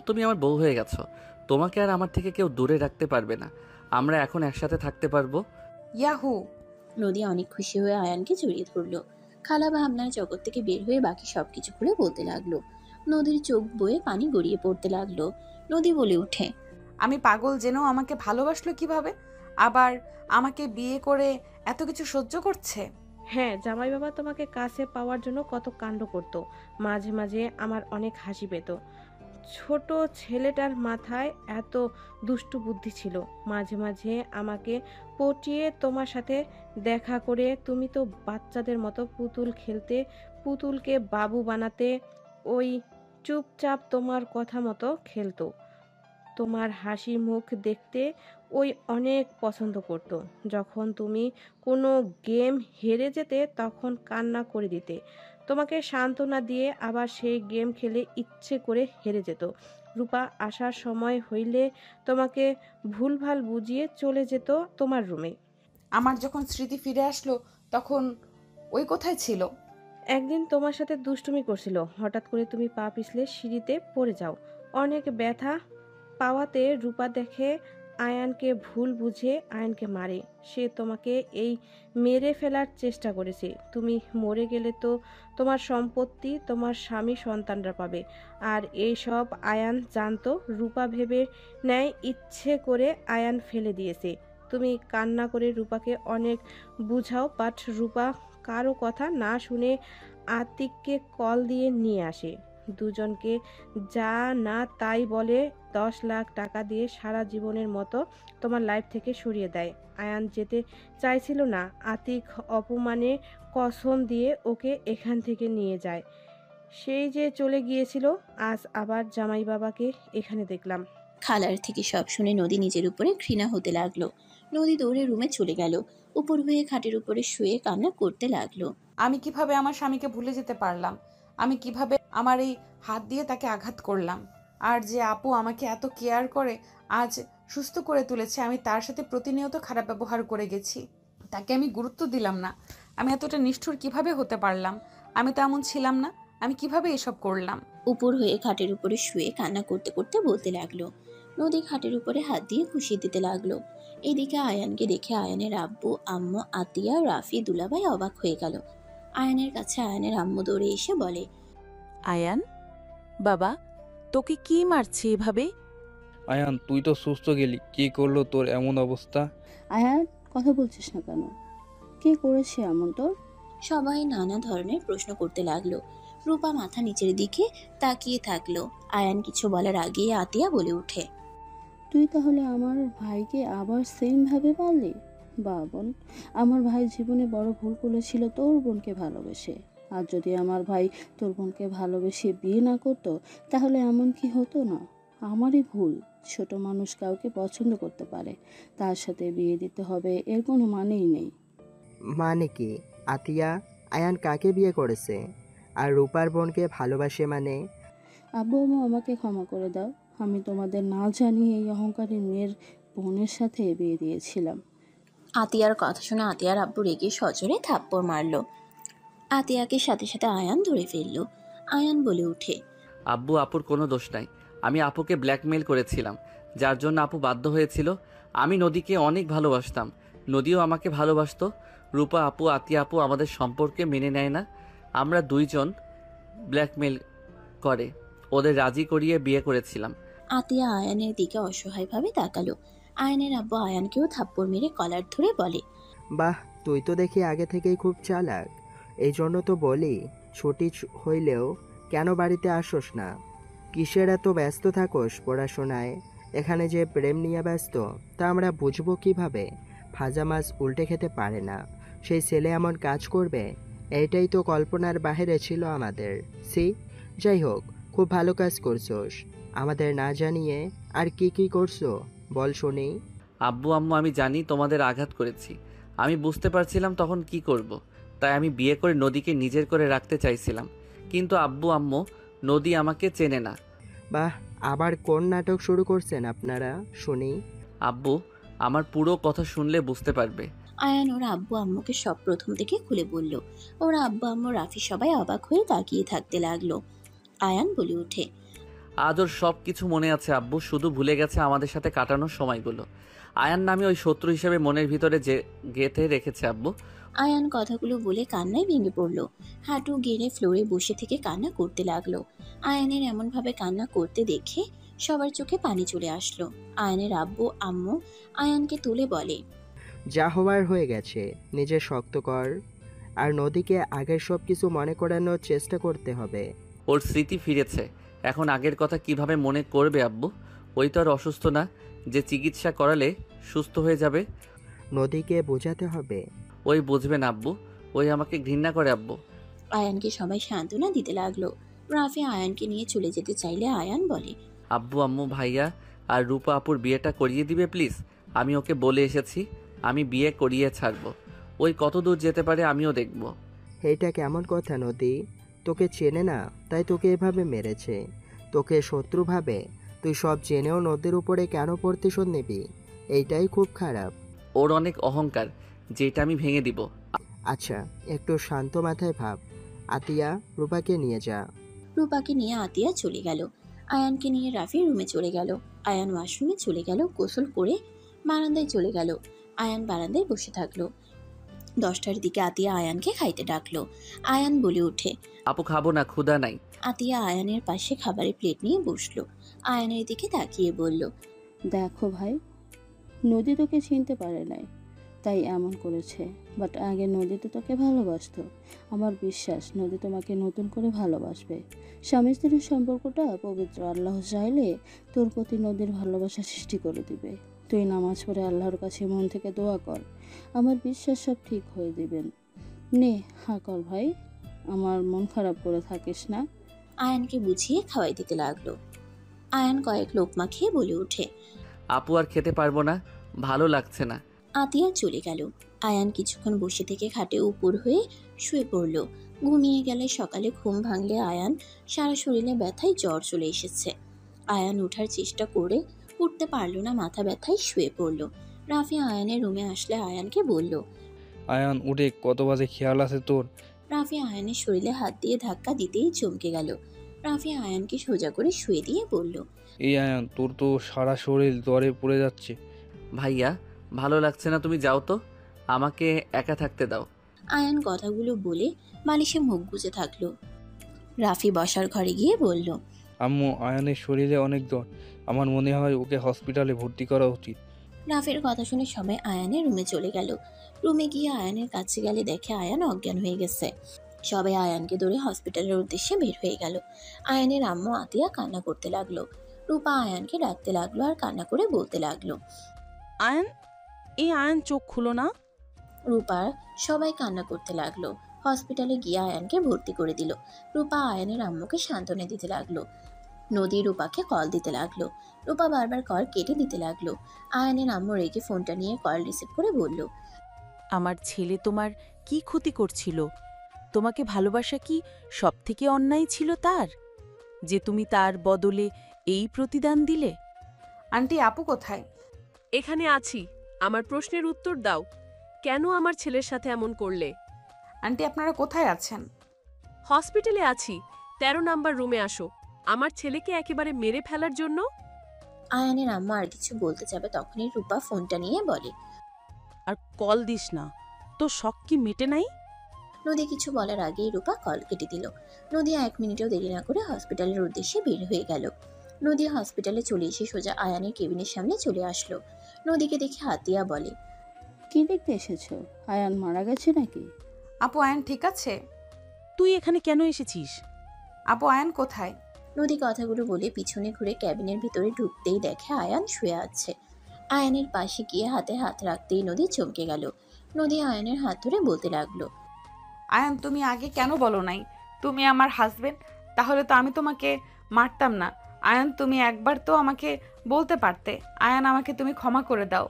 তুমি আমার বউ হয়ে গেছো। তোমাকে আর আমার থেকে কেউ দূরে রাখতে পারবে না। আমরা এখন একসাথে থাকতে পারবো। ইয়াহু! নদী অনেক খুশি হয়ে আয়ানকে জড়িয়ে ধরলো। খালা ভাবনার জগৎ থেকে বের হয়ে বাকি সবকিছু খুলে বলতে লাগলো। নদীর চোখ বয়ে পানি গড়িয়ে পড়তে লাগলো। নদী বলে ওঠে, আমি পাগল জেনেও আমাকে ভালোবাসলো কিভাবে? আবার আমাকে বিয়ে করে এত কিছু সহ্য করছে। হ্যাঁ, জামাই বাবা তোমাকে কাছে পাওয়ার জন্য কত কাণ্ড করত। মাঝে মাঝে আমার অনেক হাসি পেত। ছোট ছেলেটার মাথায় এত দুষ্টু বুদ্ধি ছিল। মাঝে মাঝে আমাকে পটিয়ে তোমার সাথে দেখা করে তুমি তো বাচ্চাদের মতো পুতুল খেলতে, পুতুলকে বাবু বানাতে, ওই চুপচাপ তোমার কথা মতো খেলতো। তোমার হাসি মুখ দেখতে ওই অনেক পছন্দ করত। যখন তুমি কোনো গেম হেরে যেতে তখন কান্না করে দিতে। তোমাকে সান্ত্বনা দিয়ে আবার সেই গেম খেলে ইচ্ছে করে হেরে যেত। রূপা আসার সময় হইলে তোমাকে ভুলভাল বুঝিয়ে চলে যেত তোমার রুমে। আমার যখন স্মৃতি ফিরে আসলো তখন ওই কোথায় ছিল? একদিন তোমার সাথে দুষ্টুমি করছিল। হঠাৎ করে তুমি পা পিছলে সিঁড়িতে পড়ে যাও। অনেক ব্যথা পাওয়াতে রূপা দেখে আয়ানকে ভুল বুঝে আয়ানকে মারে। সে তোমাকে এই মেরে ফেলার চেষ্টা করেছে। তুমি মরে গেলে তো তোমার সম্পত্তি তোমার স্বামী সন্তানরা পাবে। আর এই সব আয়ান জানতো। রূপা ভেবে নেয় ইচ্ছে করে আয়ান ফেলে দিয়েছে। তুমি কান্না করে রূপাকে অনেক বুঝাও, বাট রূপা কারো কথা না শুনে আতিককে কল দিয়ে নিয়ে আসে। দুজনকে যা না তাই বলে 10 লাখ টাকা দিয়ে সারা জীবনের মতো তোমার লাইফ থেকে সরিয়ে দেয়। আয়ান যেতে চাইছিল না। আতিক অপমানে কসম দিয়ে ওকে এখান থেকে নিয়ে যায়। সেই যে চলে গিয়েছিল, আজ আবার জামাই বাবাকে এখানে দেখলাম। খালার থেকে সব শুনে নদী নিজের উপরে ঘৃণা হতে লাগলো। নদী দৌড়ে রুমে চলে গেল। উপর হয়ে খাটের উপরে শুয়ে কান্না করতে লাগলো। আমি কিভাবে আমার স্বামীকে ভুলে যেতে পারলাম? আমি কিভাবে আমার এই হাত দিয়ে তাকে আঘাত করলাম? আর যে আপু আমাকে এত কেয়ার করে আজ সুস্থ করে তুলেছে, আমি তার সাথে প্রতিনিয়ত খারাপ ব্যবহার করে গেছি। তাকে আমি গুরুত্ব দিলাম না। আমি এতটা নিষ্ঠুর কিভাবে হতে পারলাম? আমি তো এমন ছিলাম না। আমি কিভাবে এসব করলাম? উপর হয়ে খাটের উপরে শুয়ে কান্না করতে করতে বলতে লাগলো। নদী খাটের উপরে হাত দিয়ে খুশি দিতে লাগলো। এদিকে আয়ানকে দেখে আয়ানের আব্বু, আম্মু, আতিয়া, রাফি, দুলাভাই অবাক হয়ে গেল। আয়ানের কাছে আয়ানের আম্মু দৌড়ে এসে বলে, আয়ান বাবা, তোকে কি মারছে এভাবে? আয়ান, তুই তো সুস্থ গেলি, কি করলো তোর এমন অবস্থা? আয়ান, কথা বলছিস না কেন? কে করেছে এমন তোর? সবাই নানা ধরনের প্রশ্ন করতে লাগলো। রূপা মাথা নিচের দিকে তাকিয়ে থাকলো। আয়ান কিছু বলার আগে আতিয়া বলে ওঠে, তুই তাহলে আমার ভাইকে আবার সেম ভাবে পারলি? বা বোন, আমার ভাই জীবনে বড় ভুল করেছিল তোর বোনকে ভালোবেসে। আর যদি আমার ভাই তোর বোনকে ভালোবেসে বিয়ে না করতো তাহলে এমন কি হতো না? আমারই ভুল। ছোট মানুষ কাউকে পছন্দ করতে পারে, তার সাথে বিয়ে দিতে হবে এর কোনো মানেই নেই। মানে কি আতিয়া? আয়ান কাকে বিয়ে করেছে? আর রূপার বোনকে ভালোবাসে মানে? আব্বু আম্মু আমাকে ক্ষমা করে দাও। আমি তোমাদের না জানিয়ে এই অহংকারী মেয়ের বোনের সাথে বিয়ে দিয়েছিলাম। আতিয়ার কথা শুনে আতিয়ার আব্বু রেগে সজোরে থাপ্পড় মারল। আতিয়াকে সাথে সাথে আয়ান ধরে ফেলল। আয়ান বলে উঠে, আব্বু আপুর কোনো দোষ নাই। আমি আপুকে ব্ল্যাকমেল করেছিলাম, যার জন্য আপু বাধ্য হয়েছিল। আমি নদীকে অনেক ভালোবাসতাম, নদীও আমাকে ভালোবাসতো। রূপা আপু আতিয়া আপু আমাদের সম্পর্কে মেনে নেয় না। আমরা দুইজন ব্ল্যাকমেল করে ওদের রাজি করিয়ে বিয়ে করেছিলাম। আতিয়া আয়ানের দিকে অসহায়ভাবে তাকালো। আয়ানের আব্বু আয়ানকেও থাপ্পড় মেরে কলার ধরে বলে, বাহ, তুই তো দেখি আগে থেকেই খুব চালাক। এই জন্য তো বলি, ছুটি হইলেও কেন বাড়িতে আসোস না? কিসের এত ব্যস্ত থাকোস পড়াশোনায়? এখানে যে প্রেম নিয়ে ব্যস্ত তা আমরা বুঝবো কিভাবে? ভাজা মাছ উল্টে খেতে পারে না, সেই ছেলে এমন কাজ করবে, এইটাই তো কল্পনার বাহিরে ছিল আমাদের। যাই হোক, খুব ভালো কাজ করছোস। আমাদের না জানিয়ে আর কি কি করছো বল শুনি। আব্বু আম্মু, আমি জানি তোমাদের আঘাত করেছি। আমি বুঝতে পারছিলাম তখন কি করব, তাই আমি বিয়ে করে নদীকে নিজের করে রাখতে চাইছিলাম। কিন্তু আব্বু আম্মু, নদী আমাকে চেনে না। বাহ, আবার কোন নাটক শুরু করছেন আপনারা শুনি। আব্বু আমার পুরো কথা শুনলে বুঝতে পারবে। আয়ান ওর আব্বু আম্মুকে সব প্রথম থেকে খুলে বলল। ওর আব্বু আম্মু রাফি সবাই অবাক হয়ে তাকিয়ে থাকতে লাগলো। আয়ান বলে ওঠে, আজ ওর সব কিছু মনে আছে আব্বু, শুধু ভুলে গেছে আমাদের সাথে কাটানোর সময়গুলো। আয়ান নামে ওই শত্রু হিসেবে মনের ভিতরে যে গেঁথে রেখেছে আব্বু। আয়ান কথাগুলো বলে কান্নায় ভেঙে পড়ল। হাঁটু গেড়ে ফ্লোরে বসে থেকে কান্না করতে লাগলো। আয়ানের এমনভাবে কান্না করতে দেখে সবার চোখে পানি চলে আসলো। আয়ানের আব্বু আম্মু আয়ানকে তুলে বলে, যা হওয়ার হয়ে গেছে, নিজে শক্ত কর। আর নদীকে আগের সব কিছু মনে করানোর চেষ্টা করতে হবে। ওর স্মৃতি ফিরেছে, এখন আগের কথা কিভাবে মনে করবে আব্বু? ওই তো আর অসুস্থ না যে চিকিৎসা করালে সুস্থ হয়ে যাবে। নদীকে বোঝাতে হবে। ওই বুঝবে না আব্বু, ওই আমাকে ঘৃণা করে আব্বু। আয়ানকে সবাই সান্ত্বনা দিতে লাগলো। রাফি আয়ানকে নিয়ে চলে যেতে চাইলে আয়ান বলে, আব্বু আম্মু ভাইয়া আর রূপা আপুর বিয়েটা করিয়ে দিবে প্লিজ। আমি ওকে বলে এসেছি আমি বিয়ে করিয়ে ছাড়বো। ওই কত দূর যেতে পারে আমিও দেখব। এইটা কেমন কথা নদী? তোকে চেনে না তাই তোকে এভাবে মেরেছে, তোকে শত্রু ভাবে। তুই সব জেনেও নদীর উপরে কেন প্রতিশোধ নিবি? এইটাই খুব খারাপ। ওর অনেক অহংকার, যেটা আমি ভেঙে দিব। আচ্ছা, একটু শান্ত মাথায় ভাব। আতিয়া, রূপাকে নিয়ে যা। রূপাকে নিয়ে আতিয়া চলে গেল। আয়ানকে নিয়ে রাফি রুমে চলে গেল। আয়ান ওয়াশরুমে চলে গেল, গোসল করে বারান্দায় চলে গেল। আয়ান বারান্দায় বসে থাকলো। 10টার দিকে আতিয়া আয়ানকে খাইতে ডাকলো। আয়ান বলে ওঠে, আপু খাবো না, ক্ষুধা নাই। আতিয়া আয়ানের পাশে খাবারের প্লেট নিয়ে বসলো। আয়ানের দিকে তাকিয়ে বলল, দেখো ভাই, নদী তোকে চিনতে পারে নাই তাই এমন করেছে, বাট আগে নদী তো তোকে ভালোবাসতো। আমার বিশ্বাস নদী তোমাকে নতুন করে ভালোবাসবে। স্বামী স্ত্রীর সম্পর্কটা পবিত্র, আল্লাহ চাইলে তোর প্রতি নদীর ভালোবাসা সৃষ্টি করে দিবে। তুই নামাজ পড়ে আল্লাহর কাছে মন থেকে দোয়া কর, আমার বিশ্বাস সব ঠিক হয়ে দিবেন। নে হা কর ভাই, আমার মন খারাপ করে থাকিস না। আয়ানকে বুঝিয়ে খাওয়াই দিতে লাগলো। আয়ান কয়েক লোকমা খেয়ে বলে ওঠে, আপু আর খেতে পারবো না, ভালো লাগছে না। আতিয়া চলে গেল। আয়ান কিছুক্ষণ বসে থেকে খাটে উপর হয়ে শুয়ে পড়ল। ঘুমিয়ে গেলে সকালে ঘুম ভাঙলে আয়ান সারা শরীরে ব্যথায় জ্বর চলে এসেছে। আয়ান ওঠার চেষ্টা করে উঠতে পারল না, মাথা ব্যথায় শুয়ে পড়ল। রাফি আয়ানের রুমে আসলে আয়ানকে বলল, আয়ান উঠে, কত বাজে খেয়াল আছে তোর? রাফি আয়ানের শরীরে হাত দিয়ে ধাক্কা দিতেই চমকে গেল। রাফি আয়ানকে সোজা করে শুয়ে দিয়ে বলল, এই আয়ান, তোর তো সারা শরীর জ্বরে পড়ে যাচ্ছে। ভাইয়া ভালো লাগছে না, তুমি যাও তো, আমাকে একা থাকতে দাও। আয়ান কথাগুলো বলে বালিশে মুখ গুজে থাকলো। রাফি বসার ঘরে গিয়ে বলল, আম্মু, আয়ানের শরীরে অনেক জ্বর, আমার মনে হয় ওকে হসপিটালে ভর্তি করা উচিত। রাফির কথা শুনে সবাই আয়ানের রুমে চলে গেল। রুমে গিয়ে আয়ানের কাছে গেলে দেখে আয়ান অজ্ঞান হয়ে গেছে। সবাই আয়ানকে ধরে হসপিটালের উদ্দেশ্যে বের হয়ে গেল। আয়ানের আম্মু আতিয়া কান্না করতে লাগলো। রূপা আয়ানকে ডাকতে লাগলো আর কান্না করে বলতে লাগলো, আয়ান, এই আয়ান চোখ খুলো না। রূপার সবাই কান্না করতে লাগলো। হসপিটালে গিয়ে আয়ানকে ভর্তি করে দিল। রূপা আয়ানের আম্মুকে সান্ত্বনা দিতে লাগলো। নদী রূপাকে কল দিতে লাগলো। রূপা বারবার কল কেটে দিতে লাগলো। আয়ানের আম্মু রেগে ফোনটা নিয়ে কল রিসিভ করে বলল, আমার ছেলে তোমার কি ক্ষতি করছিল? তোমাকে ভালোবাসা কি সবথেকে অন্যায় ছিল তার, যে তুমি তার বদলে এই প্রতিদান দিলে? আন্টি আপু কোথায়? এখানে আছি। আমার প্রশ্নের উত্তর দাও, কেন আমার ছেলের সাথে এমন করলে? আন্টি আপনারা কোথায় আছেন? হসপিটালে আছি। 13 নাম্বার রুমে আসো। আমার ছেলেকে একেবারে মেরে ফেলার জন্য। আয়ানের আম্মা আর কিছু বলতে যাবে তখনই রূপা ফোনটা নিয়ে বলে, আর কল দিস না, তো শখ কি মেটে নাই? নদী কিছু বলার আগেই রূপা কল কেটে দিল। নদী 1 মিনিটও দেরি না করে হসপিটালের উদ্দেশ্যে বের হয়ে গেল। নদী হসপিটালে চলে এসে সোজা আয়ানের কেবিনের সামনে চলে আসলো। নদীকে দেখে হাতিয়া বলে, কি দেখতে এসেছো? আয়ান মারা গেছে নাকি? আপু আয়ান ঠিক আছে? তুই এখানে কেন এসেছিস? আপু আয়ান কোথায়? নদী কথাগুলো বলে পিছনে ঘুরে ক্যাবিনের ভিতরে ঢুকতেই দেখে আয়ান শুয়ে আছে। আয়ানের পাশে গিয়ে হাতে হাত রাখতেই নদী চমকে গেল। নদী আয়ানের হাত ধরে বলতে লাগলো, আয়ান তুমি আগে কেন বলো নাই তুমি আমার হাজবেন্ড? তাহলে তো আমি তোমাকে মারতাম না। আয়ান তুমি একবার তো আমাকে বলতে পারতে। আয়ান আমাকে তুমি ক্ষমা করে দাও,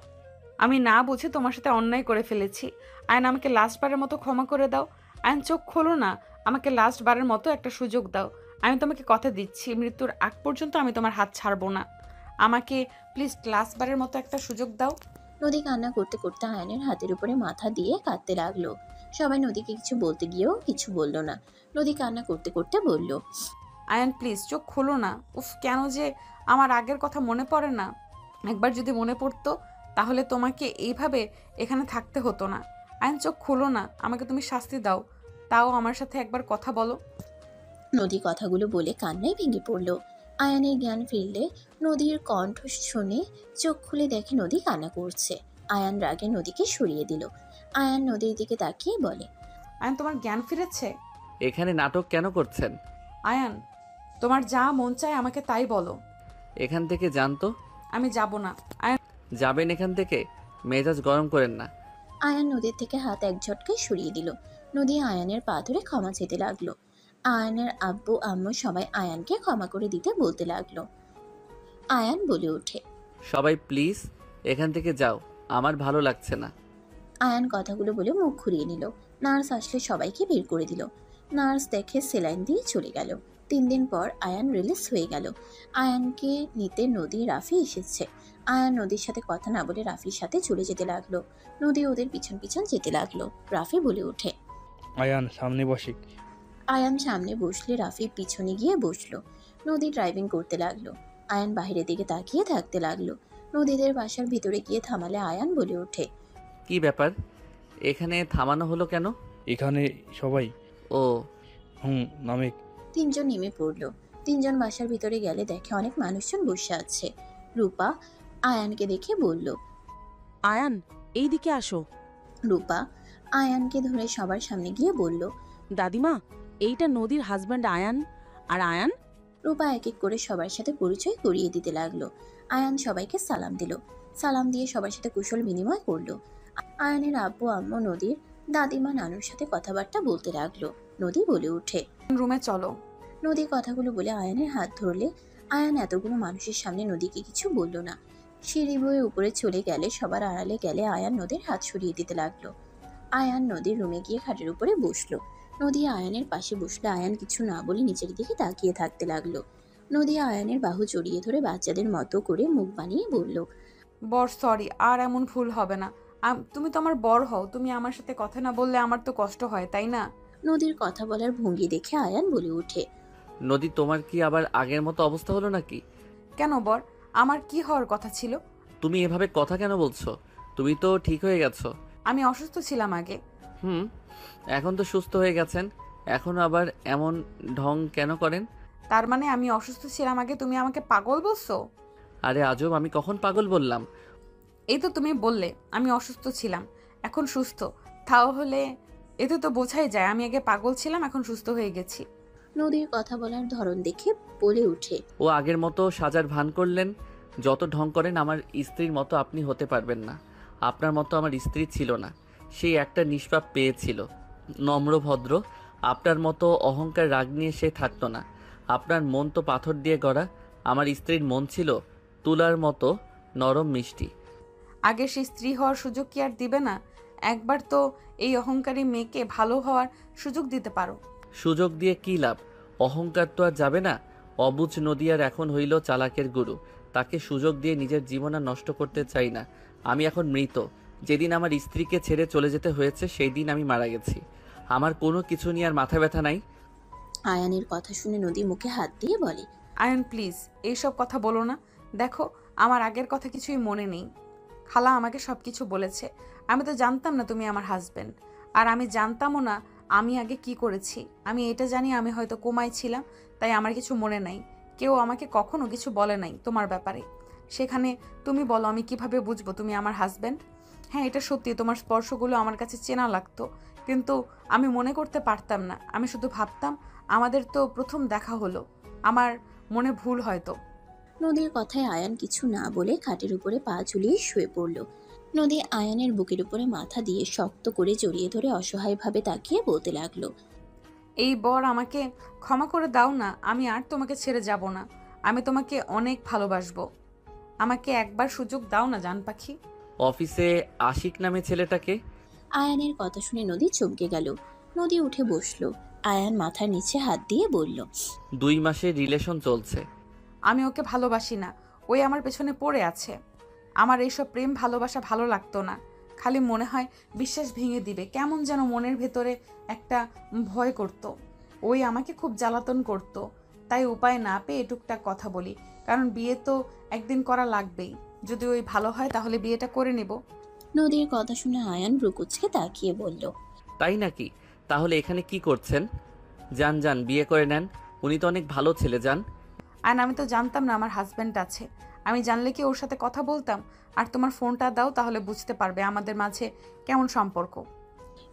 আমি না বুঝে তোমার সাথে অন্যায় করে ফেলেছি। আয়ান আমাকে লাস্টবারের মতো ক্ষমা করে দাও। আয়ান চোখ খোলো না, আমাকে লাস্টবারের মতো একটা সুযোগ দাও। আমি তোমাকে কথা দিচ্ছি, মৃত্যুর আগ পর্যন্ত আমি তোমার হাত ছাড়বো না। আমাকে প্লিজ লাস্টবারের মতো একটা সুযোগ দাও। নদী কান্না করতে করতে আয়ানের হাতের উপরে মাথা দিয়ে কাঁদতে লাগলো। সবাই নদীকে কিছু বলতে গিয়েও কিছু বলল না। নদী কান্না করতে করতে বলল, আয়ান প্লিজ চোখ খোলো না। উফ কেন যে আমার আগের কথা মনে পড়ে না। একবার যদি মনে পড়তো তাহলে তোমাকে এইভাবে এখানে থাকতে হতো না। আয়ান চোখ খোলো না, আমাকে তুমি শাস্তি দাও, তাও আমার সাথে একবার কথা বলো। নদী কথাগুলো বলে কান্নায় ভেঙে পড়ল। আয়ানের জ্ঞান ফিরলে নদীর কণ্ঠ শুনে চোখ খুলে দেখে নদী কান্না করছে। আয়ান রাগে নদীকে সরিয়ে দিল। আয়ান নদীর দিকে তাকিয়ে বলে, আয়ান তোমার জ্ঞান ফিরেছে? এখানে নাটক কেন করছেন? আয়ান তোমার যা মন চায় আমাকে তাই বলো। এখান থেকে যান তো। আমি যাব না। আয়ান যাবেন এখান থেকে? মেজাজ গরম করেন না। আয়ান নদীর থেকে হাত এক ঝটকায় সরিয়ে দিল। নদী আয়ানের পা ধরে ক্ষমা চেতে লাগলো। আয়ানের আব্বু আম্মু সবাই আয়ানকে ক্ষমা করে দিতে বলতে লাগলো। আয়ান বলে ওঠে, সবাই প্লিজ এখান থেকে যাও, আমার ভালো লাগছে না। আয়ান কথাগুলো বলে মুখ ঘুরিয়ে নিল। নার্স আসলে সবাইকে বের করে দিল। নার্স দেখে সেলাইন দিয়ে চলে গেল। 3 দিন পর আয়ান রিলিজ হয়ে গেল। আয়ানকে নিতে নদী রাফি এসেছে। আয়ান নদীর সাথে কথা না বলে রাফির সাথে চলে যেতে লাগলো। নদী ওদের পিছন পিছন যেতে লাগলো। রাফি বলে ওঠে, আয়ান সামনে বসি। আয়ান সামনে বসলে রাফি পিছনে গিয়ে বসলো। নদী ড্রাইভিং করতে লাগলো। আয়ান বাইরের দিকে তাকিয়ে থাকতে লাগলো। নদীদের বাসার ভিতরে গিয়ে থামালে আয়ান বলে ওঠে, কি ব্যাপার, এখানে থামানো হলো কেন? এখানে সবাই। ও নামে। 3 জন নেমে পড়লো। 3 জন বাসার ভিতরে গেলে দেখে অনেক মানুষজন বসে আছে। রূপা আয়ানকে দেখে বলল, আয়ান এই দিকে আসো। রূপা আয়ানকে ধরে সবার সামনে গিয়ে বলল, দাদিমা, এইটা নদীর হাজব্যান্ড আয়ান। আর আয়ান? রূপা এক এক করে সবার সাথে পরিচয় করিয়ে দিতে লাগলো। আয়ান সবাইকে সালাম দিল। সালাম দিয়ে সবার সাথে কুশল বিনিময় করলো। আয়ানের আব্বু আম্মু নদীর দাদিমা নানুর সাথে কথাবার্তা বলতে লাগলো। নদী বলে ওঠে, রুমে চলো। নদী কথাগুলো বলে আয়ানের হাত ধরলে আয়ান এতগুলো মানুষের সামনে নদীকে কিছু বলল না। সিঁড়ি বয়ে উপরে চলে গেলে সবার আড়ালে গেলে আয়ান নদীর হাত সরিয়ে দিতে লাগলো। আয়ান নদীর রুমে গিয়ে খাটের উপরে বসলো। নদী আয়ানের পাশে বসলে আয়ান কিছু না বলে নিচের দিকে তাকিয়ে থাকতে লাগলো। নদী আয়ানের বাহু জড়িয়ে ধরে বাচ্চাদের মতো করে মুখ বানিয়ে বলল, বর সরি, আর এমন ভুল হবে না। তুমি তো আমার বর হও, তুমি আমার সাথে কথা না বললে আমার তো কষ্ট হয়, তাই না? নদীর কথা বলার ভঙ্গি দেখে আয়ান বলে ওঠে, নদী, তোমার কি আবার আগের মতো অবস্থা হলো নাকি? কেন বর, আমার কি হওয়ার কথা ছিল? তুমি এভাবে কথা কেন বলছো? তুমি তো ঠিক হয়ে গেছো। আমি অসুস্থ ছিলাম আগে। এখন তো সুস্থ হয়ে গেছেন, এখন আবার এমন ঢং কেন করেন? তার মানে আমি অসুস্থ ছিলাম আগে, তুমি আমাকে পাগল বলছো? আরে আজব, আমি কখন পাগল বললাম? এই তো তুমি বললে আমি অসুস্থ ছিলাম, এখন সুস্থ। তাহলে এতে তো বোঝাই যায় আমি আগে পাগল ছিলাম, এখন সুস্থ হয়ে গেছি। নদীর কথা বলার ধরন দেখে বলে ওঠে, ও আগের মতো সাজার ভান করলেন। যত ঢং করেন, আমার স্ত্রীর মতো আপনি হতে পারবেন না। আপনার মতো আমার স্ত্রী ছিল না, সেই একটা নিষ্পাপ পেয়েছিল, নম্র ভদ্র। আপনার মতো অহংকার রাগ নিয়ে সে থাকতো না। আপনার মন তো পাথর দিয়ে গড়া, আমার স্ত্রীর মন ছিল তুলার মতো নরম মিষ্টি। আগে সে স্ত্রী হওয়ার সুযোগ কি আর দিবে না? একবার তো এই অহংকারী মেয়েকে ভালো হওয়ার সুযোগ দিতে পারো। সুযোগ দিয়ে কি লাভ? অহংকার তো আর যাবে না। অবুঝ নদী আর এখন হইল চালাকের গুরু। তাকে সুযোগ দিয়ে নিজের জীবন আর নষ্ট করতে চাই না। আমি এখন মৃত। যেদিন আমার স্ত্রীকে ছেড়ে চলে যেতে হয়েছে সেই দিন আমি মারা গেছি। আমার কোনো কিছু নিয়ে আর মাথা ব্যথা নাই। আয়ানের কথা শুনে নদী মুখে হাত দিয়ে বলে, আয়ন প্লিজ এইসব কথা বলো না। দেখো আমার আগের কথা কিছুই মনে নেই। খালা আমাকে সব কিছু বলেছে। আমি তো জানতাম না তুমি আমার হাজবেন্ড। আর আমি জানতামও না আমি আগে কি করেছি। আমি এটা জানি আমি হয়তো কোমায় ছিলাম, তাই আমার কিছু মনে নাই। কেউ আমাকে কখনো কিছু বলে নাই তোমার ব্যাপারে। সেখানে তুমি বলো আমি কিভাবে বুঝবো তুমি আমার হাজবেন্ড? হ্যাঁ এটা সত্যি, তোমার স্পর্শগুলো আমার কাছে চেনা লাগতো, কিন্তু আমি মনে করতে পারতাম না। আমি শুধু ভাবতাম আমাদের তো প্রথম দেখা হলো, আমার মনে ভুল হয়তো। নদীর কথায় আয়ান কিছু না বলে খাটের উপরে পা ঝুলিয়ে শুয়ে পড়ল। নদী আয়ানের বুকের উপরে মাথা দিয়ে শক্ত করে জড়িয়ে ধরে অসহায়ভাবে তাকিয়ে বলতে লাগলো, এই বর আমাকে ক্ষমা করে দাও না। আমি আর তোমাকে ছেড়ে যাব না। আমি তোমাকে অনেক ভালোবাসবো। আমাকে একবার সুযোগ দাও না জান পাখি। অফিসে আশিক নামে ছেলেটাকে? আয়ানের কথা শুনে নদী চমকে গেল। নদী উঠে বসলো। আয়ান মাথার নিচে হাত দিয়ে বলল, 2 মাসের রিলেশন চলছে। আমি ওকে ভালোবাসি না, ওই আমার পেছনে পড়ে আছে। আমার এইসব প্রেম ভালোবাসা ভালো লাগতো না। খালি মনে হয় বিশ্বাস ভেঙে দিবে, কেমন যেন মনের ভেতরে একটা ভয় করত। ওই আমাকে খুব জ্বালাতন করত। তাই উপায় না পেয়ে টুকটাক কথা বলি, কারণ বিয়ে তো একদিন করা লাগবেই। যদি ওই ভালো হয় তাহলে বিয়েটা করে নেব। নদীর কথা শুনে আয়ান ব্রুকুচকে তাকিয়ে বলল, তাই নাকি? তাহলে এখানে কি করছেন? যান যান বিয়ে করে নেন। উনি তো অনেক ভালো ছেলে। যান। আর আমি তো জানতাম না আমার হাজব্যান্ড আছে। আমি জানলে কি ওর সাথে কথা বলতাম? আর তোমার ফোনটা দাও, তাহলে বুঝতে পারবে আমাদের মাঝে কেমন সম্পর্ক।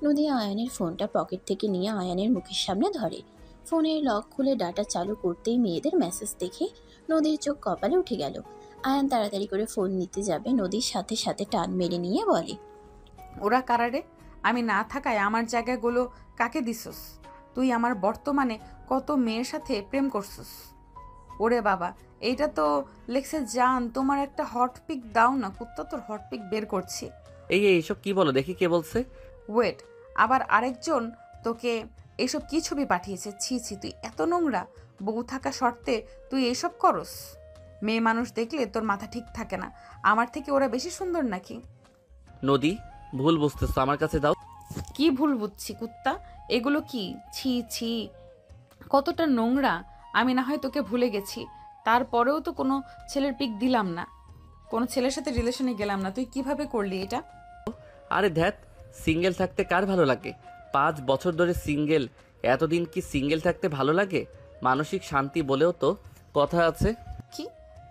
নদী আয়ানের ফোনটা পকেট থেকে নিয়ে আয়ানের মুখের সামনে ধরে। ফোনের লক খুলে ডাটা চালু করতেই মেয়েদের মেসেজ দেখে নদীর চোখ কপালে উঠে গেল। আয়ান তাড়াতাড়ি করে ফোন নিতে যাবে, নদীর সাথে সাথে টান মেরে নিয়ে বলে, ওরা কারারে? আমি না থাকায় আমার জায়গাগুলো কাকে দিছস? তুই আমার বর্তমানে কত মেয়ের সাথে প্রেম করছস। ওরে বাবা, এইটা তো লেখছে জান। তোমার একটা হটপিক দাও না কুত্তা, তোর হটপিক বের করছি। এইসব কি বলো দেখি? কে বলছে? ওয়েট, আবার আরেকজন তোকে এইসব কি ছবি পাঠিয়েছে? ছি ছি, তুই এত নোংরা। বউ থাকা শর্তে তুই এইসব করস? মেয়ে মানুষ দেখলে তোর মাথা ঠিক থাকে না। আমার থেকে ওরা বেশি সুন্দর নাকি? নদী ভুল বুঝতেছো, আমার কাছে দাও। কি ভুল বুঝছি কুত্তা? এগুলো কি? ছি ছি, কতটা নোংরা। আমি না হয় তোকে ভুলে গেছি, তারপরেও তো কোনো ছেলের পিক দিলাম না, কোনো ছেলের সাথে রিলেশনে গেলাম না। তুই কিভাবে করলি এটা? আরে ধ্যাত, সিঙ্গেল থাকতে কার ভালো লাগে? 5 বছর ধরে সিঙ্গেল। এতদিন কি সিঙ্গেল থাকতে ভালো লাগে? মানসিক শান্তি বলেও তো কথা আছে। কি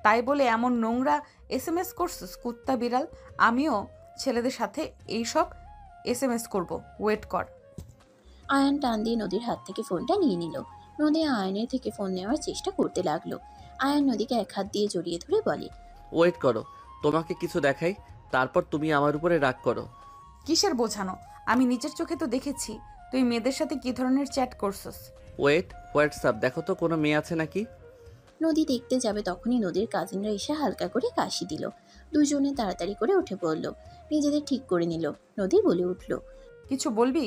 তাই বলে এমন নোংরা SMS করছিস কুত্তা বিড়াল? আমিও ছেলেদের সাথে এইসব SMS করব, ওয়েট কর। আয়ান টান দিয়ে নদীর হাত থেকে ফোনটা নিয়ে নিল। নদী আয়নের থেকে ফোন নেওয়ার চেষ্টা করতে লাগলো। আয়ান নদীকে এক হাত দিয়ে জড়িয়ে ধরে বলে, ওয়েট করো, তোমাকে কিছু দেখাই, তারপর তুমি আমার উপরে রাগ করো। কিসের বোঝানো? আমি নিজের চোখে তো দেখেছি তুই মেয়েদের সাথে কি ধরনের চ্যাট করছিস। ওয়েট, হোয়াটসঅ্যাপ দেখো তো কোনো মেয়ে আছে নাকি। নদী দেখতে যাবে তখনই নদীর কাজিনরা এসে হালকা করে কাশি দিল। দুজনে তাড়াতাড়ি করে উঠে পড়ল, নিজেদের ঠিক করে নিল। নদী বলে উঠল, কিছু বলবি?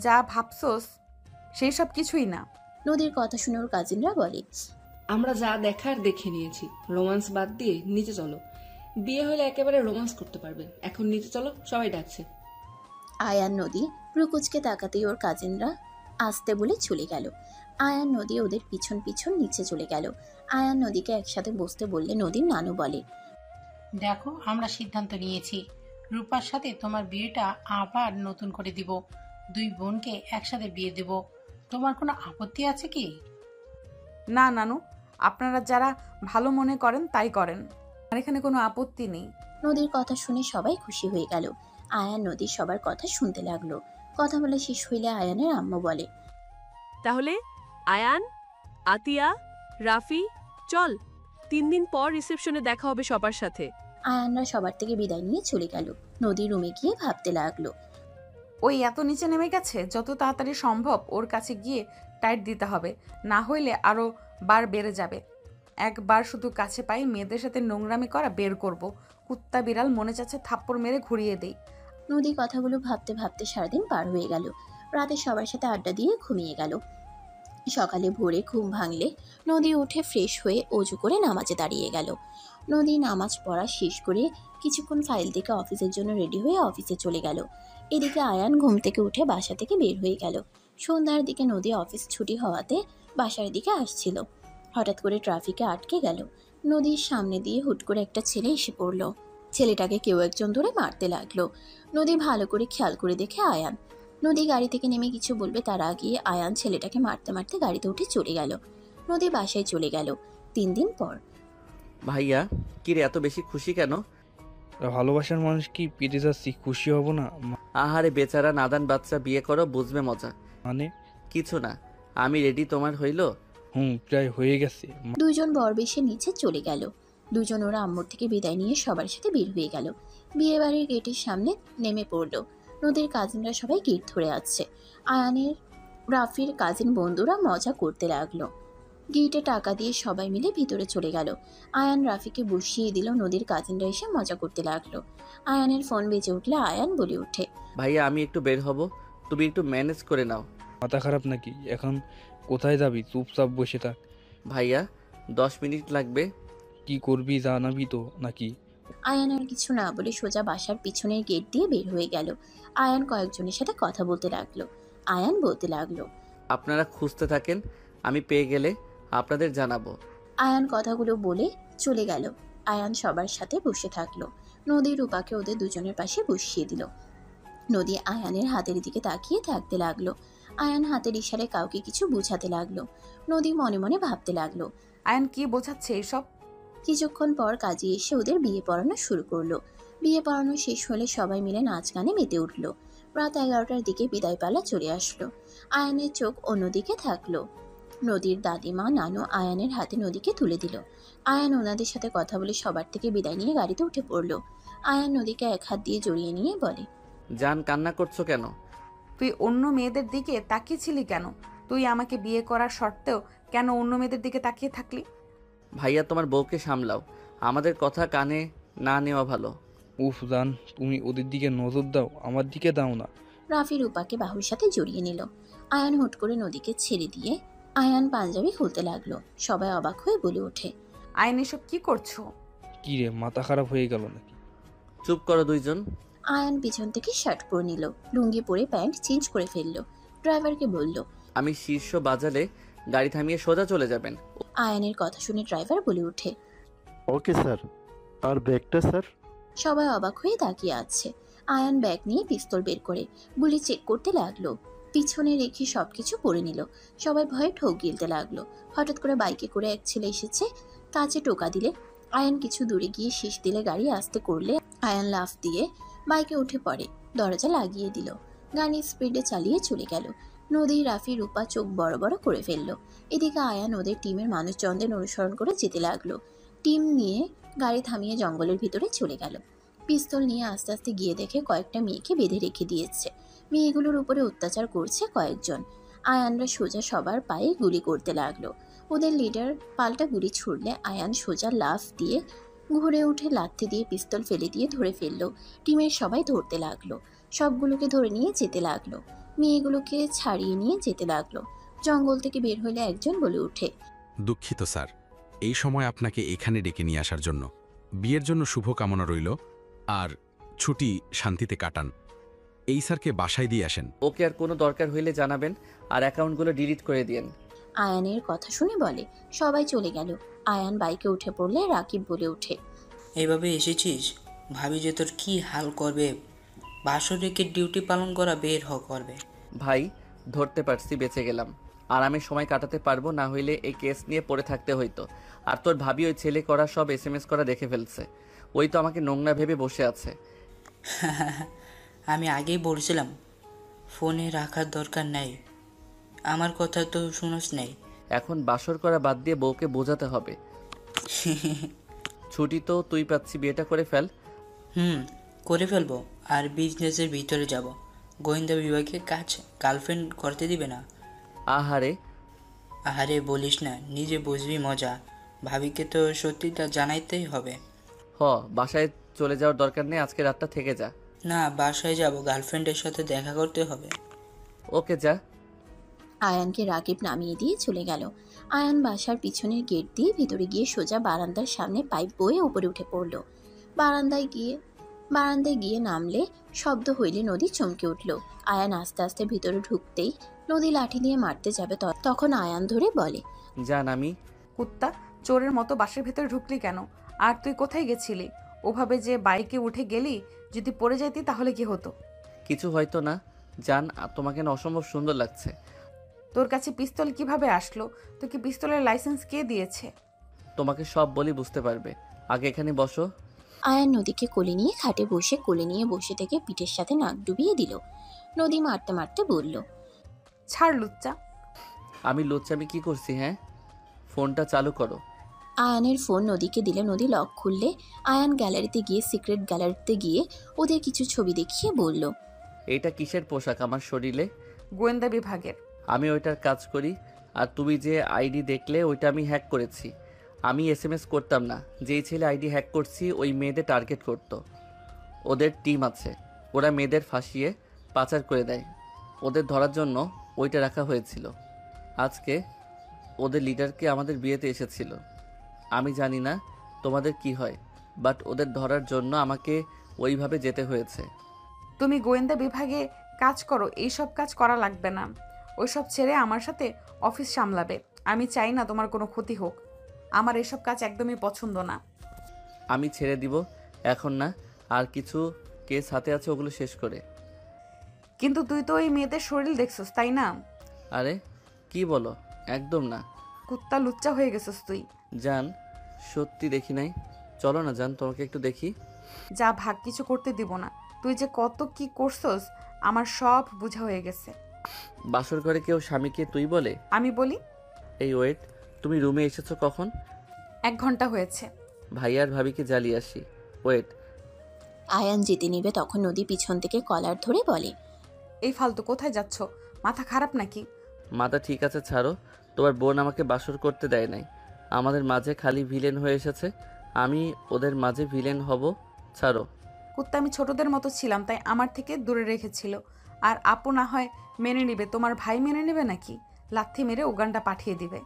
যা ভাবছস সেই সব কিছুই না। নদীর কথা শুনে ওর কাজিনরা বলে, আমরা যা দেখার দেখে নিয়েছি, রোমান্স বাদ দিয়ে নিচে চলো। বিয়ে হলে একেবারে রোমান্স করতে পারবে। এখন নিচে চলো, সবাই ডাকছে। আয়ান নদী প্রকুচকে তাকাতেই ওর কাজিনরা আসতে বলে চলে গেল। আয়ান নদী ওদের পিছন পিছন নিচে চলে গেল। আয়ান নদীকে একসাথে বসতে বললে নদীর নানু বলে, দেখো আমরা সিদ্ধান্ত নিয়েছি, রূপার সাথে তোমার বিয়েটা আবার নতুন করে দিব। 2 বোনকে একসাথে বিয়ে দেব। তোমার কোনো আপত্তি আছে কি? না নানু, আপনারা যারা ভালো মনে করেন তাই করেন, আর এখানে কোনো আপত্তি নেই। নদীর কথা শুনে সবাই খুশি হয়ে গেল। আয়ান নদী সবার কথা শুনতে লাগলো। কথা বলে শেষ হইলে আয়ানের আম্মু বলে, তাহলে আয়ান, আতিয়া, রাফি, চল 3 দিন পর রিসেপশনে দেখা হবে সবার সাথে। আয়ানরা সবার থেকে বিদায় নিয়ে চলে গেল। নদী রুমে গিয়ে ভাবতে লাগলো, ওই এত নিচে নেমে গেছে, যত তাড়াতাড়ি সম্ভব ওর কাছে গিয়ে টাইট দিতে হবে, না হইলে আরো বার বেড়ে যাবে। একবার শুধু কাছে পাই মেয়েদের সাথে নোংরামি করা বের করব। কুত্তা বিড়াল মনে চাচ্ছে থাপ্পড় মেরে ঘুরিয়ে দেই। নদী কথাগুলো ভাবতে ভাবতে সারাদিন পার হয়ে গেল। রাতে সবার সাথে আড্ডা দিয়ে ঘুমিয়ে গেল। সকালে ভোরে ঘুম ভাঙলে নদী উঠে ফ্রেশ হয়ে অজু করে নামাজে দাঁড়িয়ে গেল। নদী নামাজ পড়া শেষ করে কিছুক্ষণ ফাইল দেখে অফিসের জন্য রেডি হয়ে অফিসে চলে গেল। এদিকে আয়ান ঘুম থেকে উঠে বাসা থেকে বের হয়ে গেল। সন্ধ্যার দিকে নদী অফিস ছুটি হওয়াতে বাসার দিকে আসছিল। হঠাৎ করে ট্রাফিকে আটকে গেল। নদীর সামনে দিয়ে হুট করে একটা ছেলে এসে পড়ল। ছেলেটাকে কেউ একজন ধরে মারতে লাগলো। নদী ভালো করে খেয়াল করে দেখে আয়ান। নদী গাড়ি থেকে নেমে কিছু বলবে তার আগে আয়ান ছেলেটাকে মারতে মারতে গাড়িতে উঠে চলে গেল। নদী বাসায় চলে গেল। 3 দিন পর। ভাইয়া কিরে এত বেশি খুশি কেন? ভালোবাসার মানুষ কি পেতে যাচ্ছি, খুশি হব না? আহারে বেচারা নাদান বাচ্চা, বিয়ে করো বুঝবে মজা। মানে কিছু না, আমি রেডি, তোমার হইলো? প্রায় হয়ে গেছে। দুজন বরবেশে নিচে চলে গেল। দুজন ওরা আম্মুর থেকে বিদায় নিয়ে সবার সাথে বের হয়ে গেল। বিয়ে বাড়ির গেটের সামনে নেমে পড়ল। নদীর কাজিনরা সবাই গেট ধরে আছে। আয়ানের রাফির কাজিন বন্ধুরা মজা করতে লাগলো। গেটে টাকা দিয়ে সবাই মিলে ভিতরে চলে গেল। আয়ান রাফিকে বসিয়ে দিল। নদীর কাজিনরা এসে মজা করতে লাগলো। আয়ানের ফোন বেজে উঠলে আয়ান বলে ওঠে, ভাইয়া আমি একটু বের হব, তুমি একটু ম্যানেজ করে নাও। মাথা খারাপ নাকি? এখন কোথায় যাবি? চুপচাপ বসে থাক। ভাইয়া 10 মিনিট লাগবে। কি করবি জানাবি তো নাকি? আয়ান আর কিছু না বলে সোজা বাসার পিছনের গেট দিয়ে বের হয়ে গেল। আয়ান কয়েকজনের সাথে কথা বলতে লাগলো। আয়ান বলতে লাগলো, আপনারা খুঁজতে থাকেন, আমি পেয়ে গেলে আপনাদের জানাবো। আয়ান কথাগুলো বলে চলে গেল। আয়ান সবার সাথে বসে থাকলো। নদী রূপাকে ওদের দুজনের পাশে বসিয়ে দিল। নদী আয়ানের হাতের দিকে তাকিয়ে থাকতে লাগলো। আয়ান হাতের ইশারায় কাউকে কিছু বোঝাতে লাগলো। নদী মনে মনে ভাবতে লাগলো, আয়ান কি বোঝাচ্ছে এসব? কিছুক্ষণ পর কাজী এসে ওদের বিয়ে পড়ানো শুরু করলো। বিয়ে পড়ানো শেষ হলে সবাই মিলে নাচ গানে মেতে উঠলো। রাত 11টার দিকে বিদায় পালা চলে আসলো। আয়ানের চোখ অন্যদিকে থাকলো। নদীর দাদিমা নানু আয়ানের হাতে নদীকে তুলে দিল। আয়ান ওনাদের সাথে কথা বলে সবার থেকে বিদায় নিয়ে গাড়িতে উঠে পড়লো। আয়ান নদীকে এক হাত দিয়ে জড়িয়ে নিয়ে বলে, জান কান্না করছো কেন? তুই অন্য মেয়েদের দিকে তাকিয়েছিলি কেন? তুই আমাকে বিয়ে করার সত্ত্বেও কেন অন্য মেয়েদের দিকে তাকিয়ে থাকলি? ভাইয়া তোমার বউকে সামলাও, আমাদের কথা কানে না নেওয়া ভালো। উফ জান, তুমি ওদের দিকে নজর দাও, আমার দিকে দাও না। রাফি রূপাকে বাহুর সাথে জড়িয়ে নিল। আয়ান হুট করে নদীকে ছেড়ে দিয়ে আয়ান পাঞ্জাবি খুলতে লাগলো। সবাই অবাক হয়ে বলে ওঠে, আয়ান এসব কি করছো? কি রে, মাথা খারাপ হয়ে গেল নাকি? চুপ করো দুইজন। আয়ান পিছন থেকে শার্ট পরে নিল, লুঙ্গি পরে প্যান্ট চেঞ্জ করে ফেললো। ড্রাইভারকে বলল, আমি শীর্ষ বাজালে গাড়ি থামিয়ে সোজা চলে যাবেন। আয়ানের কথা শুনে ড্রাইভার বলে ওঠে, ওকে স্যার। আর ব্যাগটা স্যার? সবাই অবাক হয়ে তাকিয়ে আছে। আয়ান ব্যাগ নিয়ে পিস্তল বের করে গুলি চেক করতে লাগলো। পিছনে রেখে সবকিছু পরে নিল। সবাই ভয়ে ঠোক গিলতে লাগলো। হঠাৎ করে বাইকে করে এক ছেলে এসেছে। কাছে টোকা দিলে আয়ান কিছু দূরে গিয়ে শীষ দিলে গাড়ি আস্তে করলে আয়ান লাফ দিয়ে বাইকে উঠে পড়ে। দরজা লাগিয়ে দিল। গাড়ি স্পিডে চালিয়ে চলে গেল। নদী রাফি রূপা চোখ বড় বড় করে ফেললো। এদিকে আয়ান ওদের টিমের মানুষজনদের অনুসরণ করে যেতে লাগলো। টিম নিয়ে গাড়ি থামিয়ে জঙ্গলের ভিতরে চলে গেল। পিস্তল নিয়ে আস্তে আস্তে গিয়ে দেখে কয়েকটা মেয়েকে বেঁধে রেখে দিয়েছে। মেয়েগুলোর উপরে অত্যাচার করছে কয়েকজন। আয়ানরা সোজা সবার পায়ে গুলি করতে লাগলো। ওদের লিডার পাল্টা গুলি ছুড়লে আয়ান সোজা লাফ দিয়ে ঘুরে উঠে লাথি দিয়ে পিস্তল ফেলে দিয়ে ধরে ফেললো। টিমের সবাই ধরতে লাগলো। সবগুলোকে ধরে নিয়ে যেতে লাগলো। মেয়েগুলোকে ছাড়িয়ে নিয়ে যেতে লাগলো। জঙ্গল থেকে বের হলে একজন বলে ওঠে, দুঃখিত স্যার, এই সময় আপনাকে এখানে ডেকে নিয়ে আসার জন্য। বিয়ের জন্য শুভকামনা রইল, আর ছুটি শান্তিতে কাটান। এই স্যারকে বাসায় দিয়ে আসেন। ওকে আর কোনো দরকার হইলে জানাবেন, আর অ্যাকাউন্টগুলো ডিলিট করে দিয়েন। আয়ানের কথা শুনে বলে। সবাই চলে গেল। আয়ান বাইকে উঠে পড়লে রাকিব বলে ওঠে, এইভাবে এসেছিস, ভাবি যে তোর কি হাল করবে। বাসর রেখে ডিউটি পালন করা বের করবে। ভাই ধরতে পারছি, বেঁচে গেলাম। আরামে সময় কাটাতে পারবো, না হইলে এই কেস নিয়ে পড়ে থাকতে হইতো। আর তোর ভাবি ওই ছেলে করা সব SMS করা দেখে ফেলছে। ওই তো আমাকে নোংরা ভেবে বসে আছে। আমি আগেই বলছিলাম ফোনে রাখার দরকার নাই, আমার কথা তো শুনোস নাই। এখন বাসর করা বাদ দিয়ে বউকে বোঝাতে হবে। ছুটি তো তুই পাচ্ছি, বিয়েটা করে ফেল। করে ফেলবো, আর বিজনেসের ভিতরে যাব। গোয়েন্দা বিভাগে কাজ গার্লফ্রেন্ড করতে দিবে না। আহারে বলিস না, নিজে বুঝবি মজা। ভাবিকে তো সত্যিটা জানাইতেই হবে। বাসায় চলে যাওয়ার দরকার নেই, আজকে রাতটা থেকে যা। না, বাসায় যাব, গার্লফ্রেন্ডের সাথে দেখা করতে হবে। ওকে যা। আয়ানকে রাকিব নামিয়ে দিয়ে চলে গেল। আয়ান বাসার পিছনের গেট দিয়ে ভিতরে গিয়ে সোজা বারান্দার সামনে পাইপ বয়ে উপরে উঠে পড়ল। বারান্দায় গিয়ে নামলে শব্দ হইলে নদী চমকে উঠল। আয়ান আস্তে আস্তে ভিতরে ঢুকতেই নদী লাঠি দিয়ে মারতে যাবে, তখন আয়ান ধরে বলে, জান আমি। কুত্তা, চোরের মতো বাসের ভেতরে ঢুকলি কেন? আর তুই কোথায় গেছিলি? ওভাবে যে বাইকে উঠে গেলি, যদি পড়ে যাইতি তাহলে কি হতো? কিছু হয়তো না জান, তোমাকে না অসম্ভব সুন্দর লাগছে। তোর কাছে পিস্তল কিভাবে আসলো? তোকে পিস্তলের লাইসেন্স কে দিয়েছে? তোমাকে সব বলি, বুঝতে পারবে। আগে এখানে বসো। আয়ান নদীকে কোলে নিয়ে খাটে বসে থেকে পিঠের সাথে নাক ডুবিয়ে দিল। নদী মারতে মারতে বলল, ছাড় লুচ্চা। আমি লুচ্চামি কি করছি? হ্যাঁ, ফোনটা চালু করো। আয়ানের ফোন নদীকে দিলে নদী লক খুললে আয়ান সিক্রেট গ্যালারিতে গিয়ে ওদের কিছু ছবি দেখিয়ে বলল, এটা কিসের পোশাক আমার শরীরে? গোয়েন্দা বিভাগের। আমি ওইটার কাজ করি। আর তুমি যে আইডি দেখলে ওইটা আমি হ্যাক করেছি। আমি SMS করতাম না। যেই ছেলে আইডি হ্যাক করছি ওই মেয়েদের টার্গেট করতো। ওদের টিম আছে, ওরা মেয়েদের ফাঁসিয়ে পাচার করে দেয়। ওদের ধরার জন্য ওইটা রাখা হয়েছিল। আজকে ওদের লিডারকে আমাদের বিয়েতে এসেছিল। আমি জানি না তোমাদের কি হয়, বাট ওদের ধরার জন্য আমাকে ওইভাবে যেতে হয়েছে। তুমি গোয়েন্দা বিভাগে কাজ করো, এইসব কাজ করা লাগবে না। ওইসব ছেড়ে আমার সাথে অফিস সামলাবে। আমি চাই না তোমার কোনো ক্ষতি হোক। আমার এসব কাজ একদমই পছন্দ না। আমি ছেড়ে দিব এখন না, আর কিছু কেস হাতে আছে, ওগুলো শেষ করে। কিন্তু তুই তো ওই মেয়েদের শরীর দেখছস, তাই না? আরে কি বলো, একদম না। কুত্তা, লুচ্চা হয়ে গেছিস তুই। জান সত্যি দেখি নাই। চলো না জান, তোমাকে একটু দেখি। যা ভাগ, কিছু করতে দিব না। তুই যে কত কি করছস আমার সব বোঝা হয়ে গেছে। বাসর ঘরে কেউ স্বামীকে তুই বলে? আমি বলি। এই ওয়েট, তুমি রুমে এসেছো কখন? 1 ঘন্টা হয়েছে। ভাইয়ার ভাবিকে জ্বালিয়ে আসি। ওয়েট। আয়ান যেতে নিবে তখন নদী পিছন থেকে কলার ধরে বলে, এই ফালতু কোথায় যাচ্ছ? মাথা খারাপ নাকি? মাথা ঠিক আছে, ছাড়ো। তোমার বোন আমাকে বাসর করতে দেয় নাই। আমাদের মাঝে খালি ভিলেন হয়ে এসেছে, আমি ওদের মাঝে ভিলেন হব? ছাড়ো। কুত্তা, আমি ছোটদের মতো ছিলাম, তাই আমার থেকে দূরে রেখেছিল। আর আপু না হয় মেনে নিবে, তোমার ভাই মেনে নেবে নাকি? লাথি মেরে উগান্ডা পাঠিয়ে দিবে।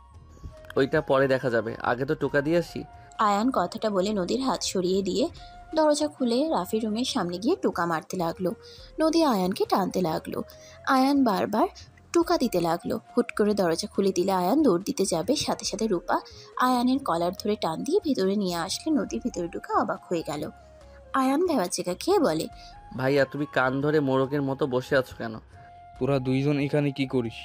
ওইটা পরে দেখা যাবে, আগে তো টোকা দিয়ে আসি। আয়ান কথাটা বলে নদীর হাত সরিয়ে দিয়ে দরজা খুলে রাফির রুমের সামনে গিয়ে টোকা মারতে লাগলো। নদী আয়ানকে টানতে লাগলো। আয়ান বারবার টোকা দিতে লাগলো। হুট করে দরজা খুলে দিলে আয়ান দৌড় দিতে যাবে, সাথে সাথে রূপা আয়ানের কলার ধরে টান দিয়ে ভিতরে নিয়ে আসলে নদী ভিতরে ঢুকে অবাক হয়ে গেল। আয়ান ভেবাচেকা খেয়ে বলে, ভাইয়া তুমি কান ধরে মোরগের মতো বসে আছো কেন? তোরা দুইজন এখানে কি করিস?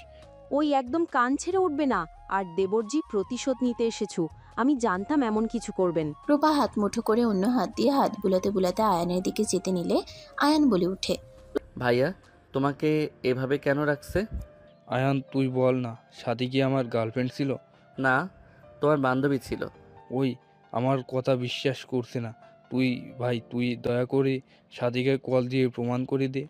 ওই একদম কান ছেড়ে উঠবে না। আর দেবরজি, প্রতিশোধ নিতে এসেছু। আমি জানতাম এমন কিছু করবেন। রূপা হাত মুঠো করে অন্য হাত দিয়ে হাত বুলাতে বুলাতে আয়ানের দিকে যেতে নিলে আয়ান বলে উঠে, ভাইয়া তোমাকে এভাবে কেন রাখছে? আয়ান তুই বল না, সাথী কি আমার গার্লফ্রেন্ড ছিল? না, তোমার বান্ধবী ছিল। ওই আমার কথা বিশ্বাস করছে না। তুই দয়া করে সাথীকে কল দিয়ে প্রমাণ করে দে।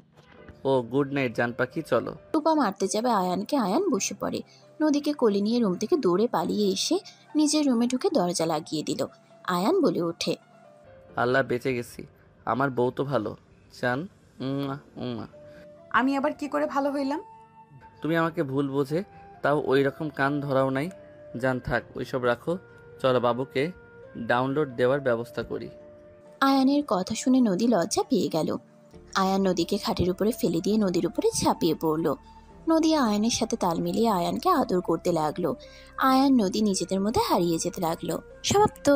ও গুড নাইট জান পাখি, চলো। রূপা মারতে যাবে আয়ানকে, আয়ান বসে পড়ে। নদীকে কোলে নিয়ে রুম থেকে দৌড়ে পালিয়ে এসে নিজের রুমে ঢুকে দরজা লাগিয়ে দিল। আয়ান বলে ওঠে, আল্লাহ বেঁচে গেছি, আমার বউ তো ভালো। জান আমি আবার কি করে ভালো হইলাম? তুমি আমাকে ভুল বোঝে তাও ওই রকম কান ধরাও নাই। জান থাক, ওইসব রাখো, চলো বাবুকে ডাউনলোড দেওয়ার ব্যবস্থা করি। আয়ানের কথা শুনে নদী লজ্জা পেয়ে গেল। আয়ান নদীকে খাটের উপরে ফেলে দিয়ে নদীর উপরে ঝাঁপিয়ে পড়ল। নদী আয়ানের সাথে তাল মিলিয়ে আয়ানকে আদর করতে লাগলো। আয়ান নদী নিজেদের মধ্যে হারিয়ে যেতে লাগলো। সমাপ্ত।